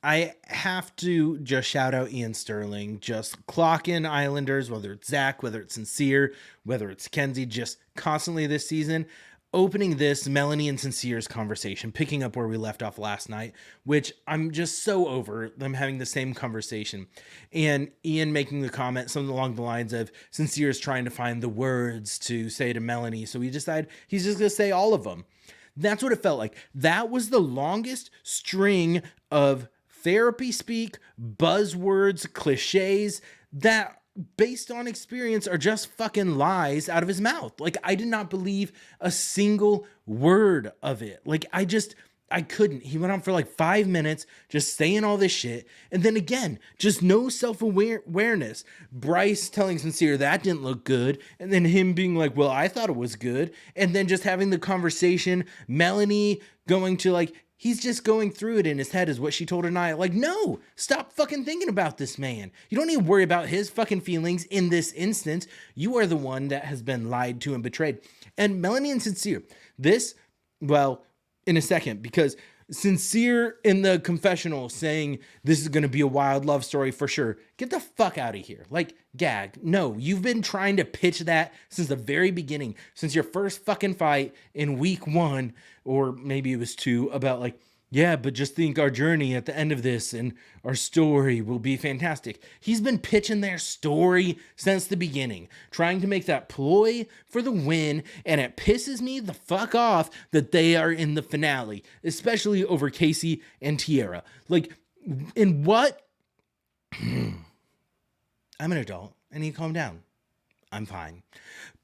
I have to just shout out Ian Sterling, just clocking Islanders, whether it's Zach, whether it's Sincere, whether it's Kenzie, just constantly this season, opening this Melanie and Sincere's conversation, picking up where we left off last night, which I'm just so over them having the same conversation. And Ian making the comment, something along the lines of Sincere's trying to find the words to say to Melanie, so he decided he's just going to say all of them. That's what it felt like. That was the longest string of therapy speak, buzzwords, cliches that based on experience are just fucking lies out of his mouth. Like, I did not believe a single word of it. Like, I couldn't. He went on for like 5 minutes just saying all this shit. And then again, just no self-awareness. Bryce telling Sincere that didn't look good. And then him being like, well, I thought it was good. And then just having the conversation, Melanie going to like, he's just going through it in his head is what she told her Nia. Like, no, stop fucking thinking about this man. You don't need to worry about his fucking feelings in this instance. You are the one that has been lied to and betrayed. And Melanie and Sincere, this, well, in a second, because Sincere in the confessional saying this is going to be a wild love story for sure. Get the fuck out of here. Like, gag. No, you've been trying to pitch that since the very beginning, since your first fucking fight in week 1, or maybe it was 2, about like, Yeah, but just think our journey at the end of this and our story will be fantastic. He's been pitching their story since the beginning, trying to make that ploy for the win, and it pisses me the fuck off that they are in the finale, especially over Casey and Tierra. Like, in what? I'm an adult. I need to calm down. I'm fine.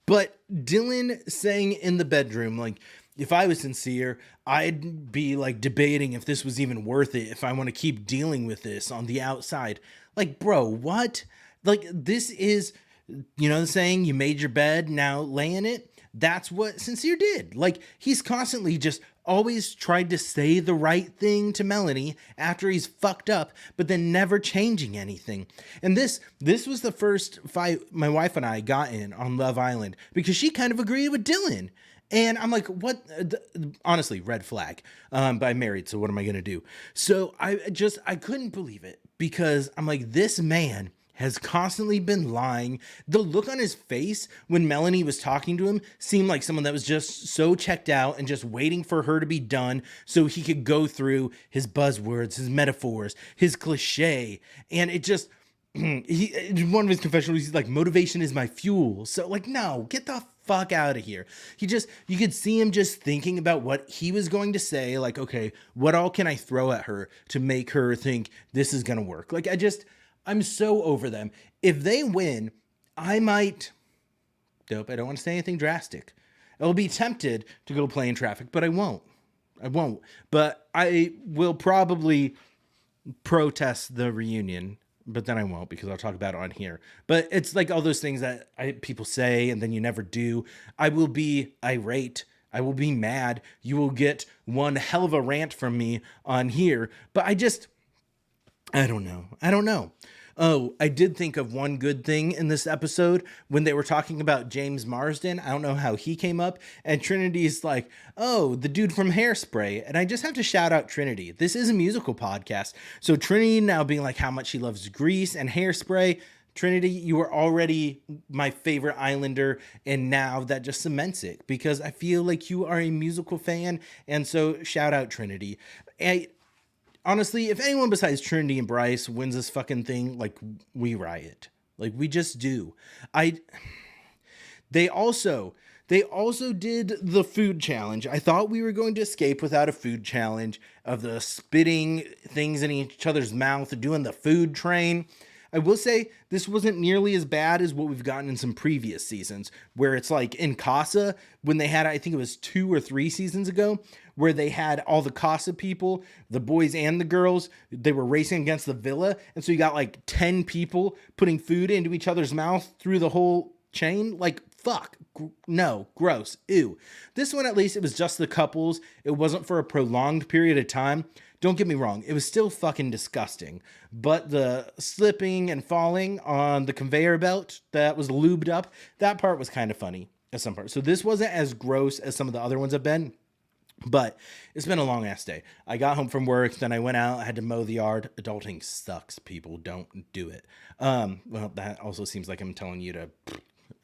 But Dylan saying in the bedroom, like, if I was sincere, I'd be like debating if this was even worth it, if I want to keep dealing with this on the outside. Like, bro, what? Like, this is, the saying, you made your bed, now lay in it. That's what Sincere did. Like, he's constantly just always tried to say the right thing to Melanie after he's fucked up, but then never changing anything. And this was the first fight my wife and I got in on Love Island because she kind of agreed with Dylan. And I'm like, what? Honestly, red flag. But I'm married, so what am I going to do? So I couldn't believe it because I'm like, this man has constantly been lying. The look on his face when Melanie was talking to him seemed like someone that was just so checked out and just waiting for her to be done so he could go through his buzzwords, his metaphors, his cliche. And it just, one of his confessionals, he's like, motivation is my fuel. So like, no, get the fuck out of here. You could see him just thinking about what he was going to say. Like, okay, what all can I throw at her to make her think this is going to work? Like, I'm so over them. If they win, I might, dope, I don't want to say anything drastic. I'll be tempted to go play in traffic, but I won't. But I will probably protest the reunion, but then I won't because I'll talk about it on here. But it's like all those things that people say and then you never do. I will be irate. I will be mad. You will get one hell of a rant from me on here. But I don't know. Oh, I did think of one good thing in this episode when they were talking about James Marsden. I don't know how he came up. And Trinity's like, oh, the dude from Hairspray. And I just have to shout out Trinity. This is a musical podcast. So Trinity now being like how much she loves Grease and Hairspray. Trinity, you were already my favorite Islander, and now that just cements it because I feel like you are a musical fan. And so shout out Trinity. Honestly, if anyone besides Trinity and Bryce wins this fucking thing, like, we riot. Like, we just do. They also did the food challenge. I thought we were going to escape without a food challenge of the spitting things in each other's mouth, doing the food train. I will say this wasn't nearly as bad as what we've gotten in some previous seasons, where it's like in Casa, when they had, I think it was 2 or 3 seasons ago, where they had all the Casa people, the boys and the girls, they were racing against the villa. And so you got like 10 people putting food into each other's mouth through the whole chain. Like, fuck. No, gross. Ew. This one, at least, it was just the couples. It wasn't for a prolonged period of time. Don't get me wrong, it was still fucking disgusting. But the slipping and falling on the conveyor belt that was lubed up, that part was kind of funny at some part. So this wasn't as gross as some of the other ones have been. But it's been a long ass day. I got home from work, then I went out, I had to mow the yard. Adulting sucks, people. Don't do it. Well, that also seems like I'm telling you to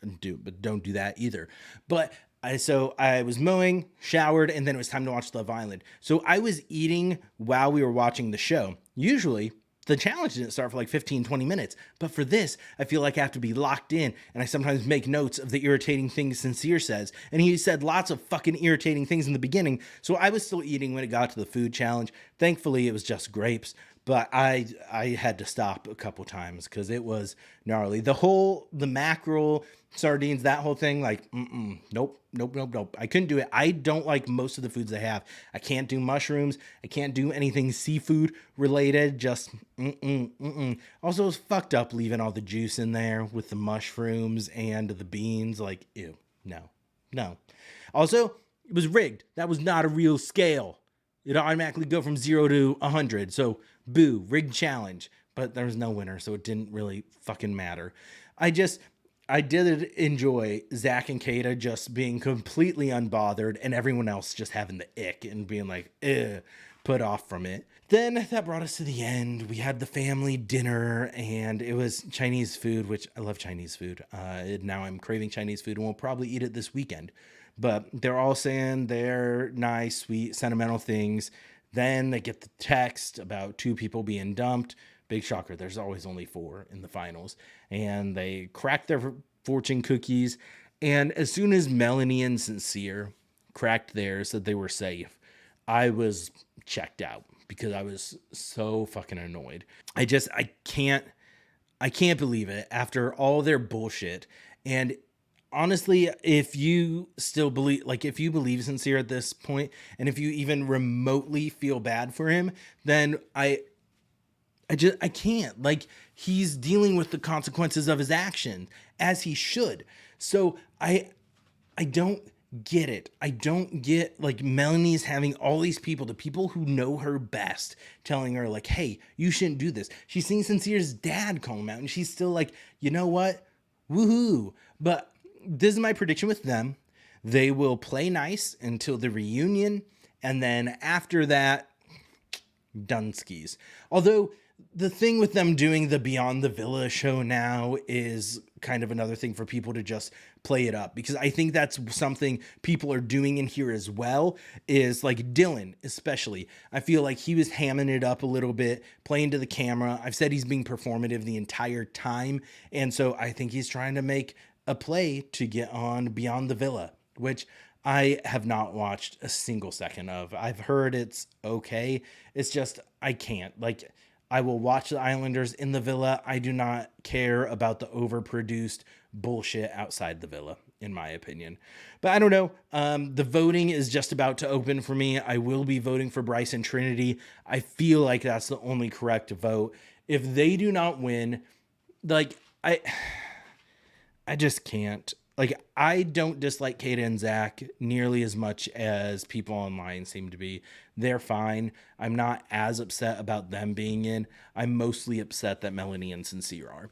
but don't do that either. But so I was mowing, showered, and then it was time to watch Love Island. So I was eating while we were watching the show. Usually, the challenge didn't start for like 15, 20 minutes. But for this, I feel like I have to be locked in, and I sometimes make notes of the irritating things Sincere says. And he said lots of fucking irritating things in the beginning, so I was still eating when it got to the food challenge. Thankfully, it was just grapes. But I had to stop a couple times because it was gnarly. The mackerel, sardines, that whole thing, like, nope. I couldn't do it. I don't like most of the foods they have. I can't do mushrooms. I can't do anything seafood related. Just, Also, it was fucked up leaving all the juice in there with the mushrooms and the beans. Like, ew, no. Also, it was rigged. That was not a real scale. It automatically go from 0 to 100. So, boo, rigged challenge. But there was no winner, so it didn't really fucking matter. I did enjoy Zach and Kata just being completely unbothered and everyone else just having the ick and being like, put off from it. Then that brought us to the end. We had the family dinner and it was Chinese food, which I love Chinese food. Now I'm craving Chinese food and we'll probably eat it this weekend. But they're all saying their nice, sweet, sentimental things. Then they get the text about 2 people being dumped. Big shocker. There's always only 4 in the finals. And they crack their fortune cookies. And as soon as Melanie and Sincere cracked theirs that they were safe, I was checked out because I was so fucking annoyed. I can't believe it after all their bullshit. And honestly, if you still believe, like, if you believe Sincere at this point, and if you even remotely feel bad for him, then I can't. Like, he's dealing with the consequences of his action as he should. So I don't get it. I don't get, like, Melanie's having all these people, the people who know her best, telling her, like, hey, you shouldn't do this. She's seeing Sincere's dad call him out, and she's still like, you know what? Woohoo. But this is my prediction with them. They will play nice until the reunion, and then after that, Dunskies. Although the thing with them doing the Beyond the Villa show now is kind of another thing for people to just play it up, because I think that's something people are doing in here as well, is like Dylan especially. I feel like he was hamming it up a little bit, playing to the camera. I've said he's being performative the entire time, and so I think he's trying to make a play to get on Beyond the Villa, which I have not watched a single second of. I've heard it's okay. It's just, I can't. Like, I will watch the Islanders in the Villa. I do not care about the overproduced bullshit outside the Villa, in my opinion. But I don't know. The voting is just about to open for me. I will be voting for Bryce and Trinity. I feel like that's the only correct vote. If they do not win, like, I just can't. Like, I don't dislike Kata and Zach nearly as much as people online seem to be. They're fine. I'm not as upset about them being in. I'm mostly upset that Melanie and Sincere are.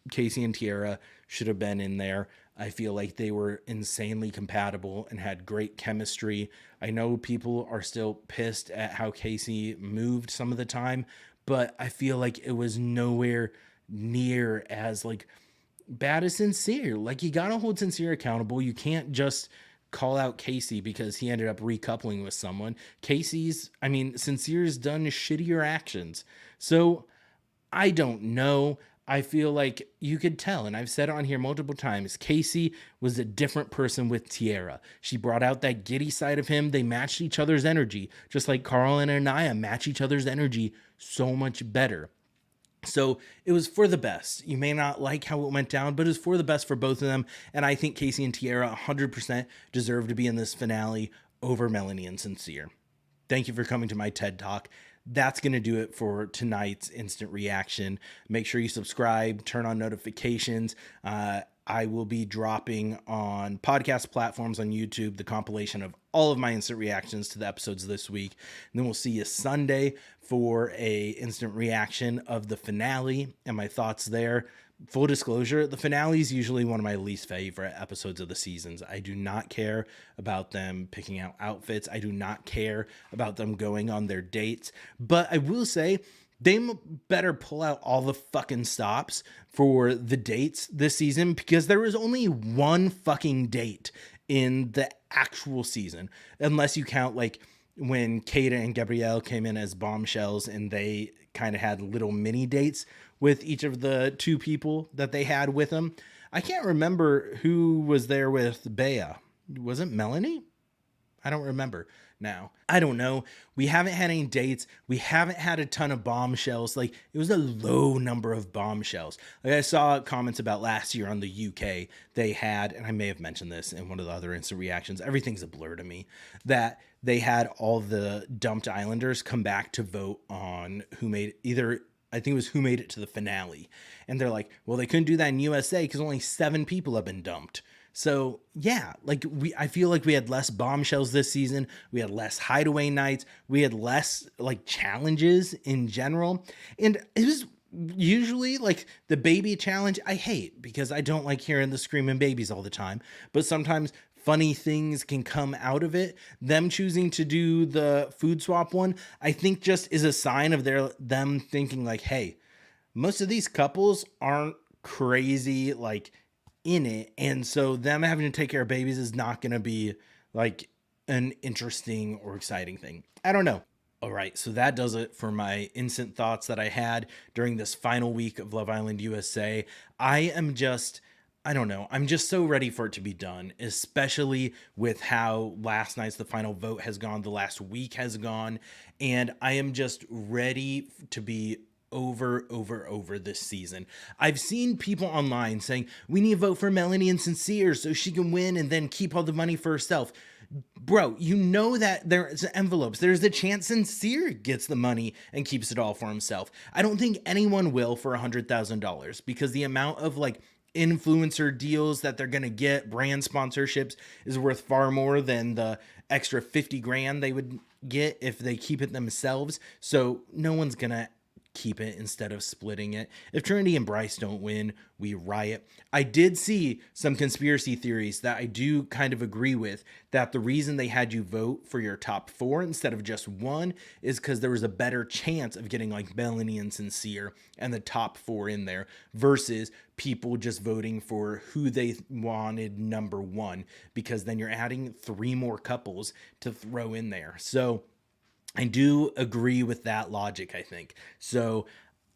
Casey and Tierra should have been in there. I feel like they were insanely compatible and had great chemistry. I know people are still pissed at how Casey moved some of the time, but I feel like it was nowhere near as, like, bad as Sincere. Like, you gotta hold Sincere accountable. You can't just call out Casey because he ended up recoupling with someone. Sincere's done shittier actions. So I don't know. I feel like you could tell, and I've said it on here multiple times, Casey was a different person with Tierra. She brought out that giddy side of him. They matched each other's energy, just like Carl and Anaya match each other's energy so much better. So it was for the best. You may not like how it went down, but it was for the best for both of them. And I think Casey and Tierra 100% deserve to be in this finale over Melanie and Sincere. Thank you for coming to my TED Talk. That's going to do it for tonight's instant reaction. Make sure you subscribe, turn on notifications. I will be dropping on podcast platforms on YouTube the compilation of all of my instant reactions to the episodes this week. And then we'll see you Sunday for a instant reaction of the finale and my thoughts there. Full disclosure, the finale is usually one of my least favorite episodes of the seasons. I do not care about them picking out outfits. I do not care about them going on their dates. But I will say, they better pull out all the fucking stops for the dates this season, because there was only one fucking date in the actual season, unless you count like when Kata and Gabrielle came in as bombshells and they kind of had little mini dates with each of the 2 people that they had with them. I can't remember who was there with Bea. Was it Melanie? I don't remember now. I don't know. We haven't had any dates. We haven't had a ton of bombshells. Like, it was a low number of bombshells. Like, I saw comments about last year on the UK. They had, and I may have mentioned this in one of the other instant reactions, everything's a blur to me, that they had all the dumped Islanders come back to vote on who made either, I think it was who made it to the finale. And they're like, well, they couldn't do that in USA because only 7 people have been dumped. So yeah, like I feel like we had less bombshells this season. We had less hideaway nights. We had less like challenges in general. And it was usually like the baby challenge I hate, because I don't like hearing the screaming babies all the time, but sometimes funny things can come out of it. Them choosing to do the food swap one, I think just is a sign of them thinking like, hey, most of these couples aren't crazy, like, in it, and so them having to take care of babies is not going to be like an interesting or exciting thing. I don't know. All right, so that does it for my instant thoughts that I had during this final week of Love Island USA. I am just, I don't know, I'm just so ready for it to be done, especially with how last night's the final vote has gone, the last week has gone, and I am just ready to be over this season. I've seen people online saying we need to vote for Melanie and Sincere so she can win and then keep all the money for herself. Bro, you know that there's envelopes. There's a chance Sincere gets the money and keeps it all for himself. I don't think anyone will for $100,000 because the amount of like influencer deals that they're gonna get, brand sponsorships, is worth far more than the extra 50 grand they would get if they keep it themselves. So no one's gonna keep it instead of splitting it. If Trinity and Bryce don't win, we riot. I did see some conspiracy theories that I do kind of agree with, that the reason they had you vote for your top 4 instead of just one is because there was a better chance of getting like Melanie and Sincere and the top 4 in there versus people just voting for who they wanted number 1, because then you're adding 3 more couples to throw in there. So I do agree with that logic, I think. So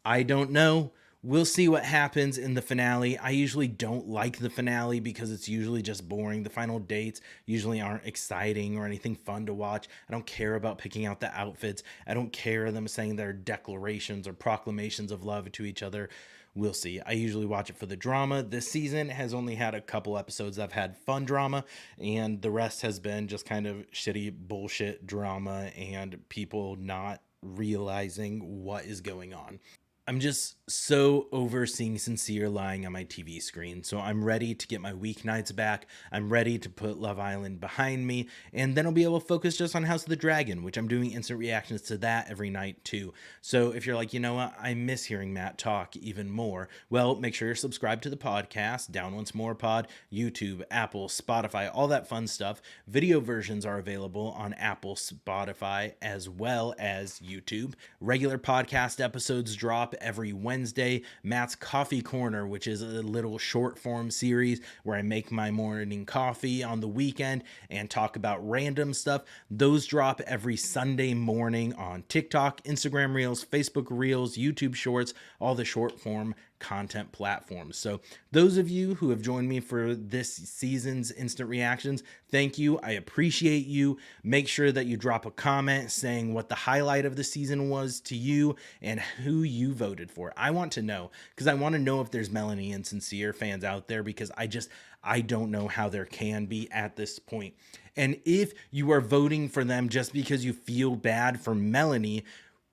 I don't know. We'll see what happens in the finale. I usually don't like the finale because it's usually just boring. The final dates usually aren't exciting or anything fun to watch. I don't care about picking out the outfits. I don't care them saying their declarations or proclamations of love to each other. We'll see. I usually watch it for the drama. This season has only had a couple episodes that have had fun drama, and the rest has been just kind of shitty bullshit drama and people not realizing what is going on. I'm just so over seeing Sincere lying on my TV screen. So I'm ready to get my weeknights back. I'm ready to put Love Island behind me. And then I'll be able to focus just on House of the Dragon, which I'm doing instant reactions to that every night too. So if you're like, you know what, I miss hearing Matt talk even more, well, make sure you're subscribed to the podcast, Down Once More Pod, YouTube, Apple, Spotify, all that fun stuff. Video versions are available on Apple, Spotify, as well as YouTube. Regular podcast episodes drop every Wednesday. Matt's Coffee Corner, which is a little short form series where I make my morning coffee on the weekend and talk about random stuff. Those drop every Sunday morning on TikTok, Instagram Reels, Facebook Reels, YouTube Shorts, all the short form content platforms. So those of you who have joined me for this season's instant reactions, thank you. I appreciate you. Make sure that you drop a comment saying what the highlight of the season was to you and who you voted for. I want to know, because I want to know if there's Melanie and Sincere fans out there, because I don't know how there can be at this point. And if you are voting for them just because you feel bad for Melanie,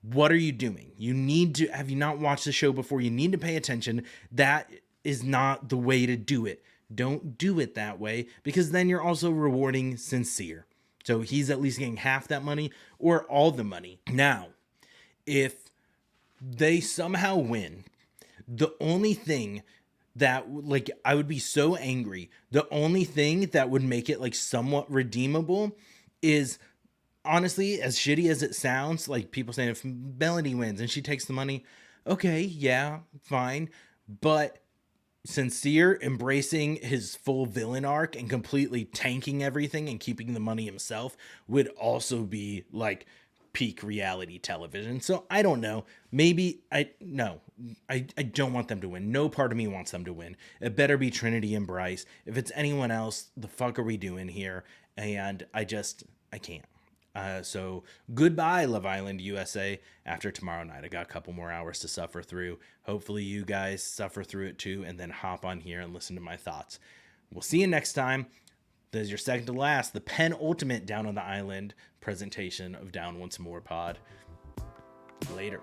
what are you doing? You need to, have you not watched the show before? You need to pay attention. That is not the way to do it. Don't do it that way, because then you're also rewarding Sincere. So he's at least getting half that money or all the money. Now, if they somehow win, the only thing that, like, I would be so angry. The only thing that would make it like somewhat redeemable is, honestly, as shitty as it sounds, like people saying if Melanie wins and she takes the money, okay, yeah, fine. But Sincere embracing his full villain arc and completely tanking everything and keeping the money himself would also be like peak reality television. So I don't know. Maybe I don't want them to win. No part of me wants them to win. It better be Trinity and Bryce. If it's anyone else, the fuck are we doing here? And I can't. So goodbye, Love Island USA. After tomorrow night, I got a couple more hours to suffer through. Hopefully you guys suffer through it too, and then hop on here and listen to my thoughts. We'll see you next time. This is your second to last, the penultimate Down on the Island presentation of Down Once More Pod. Later.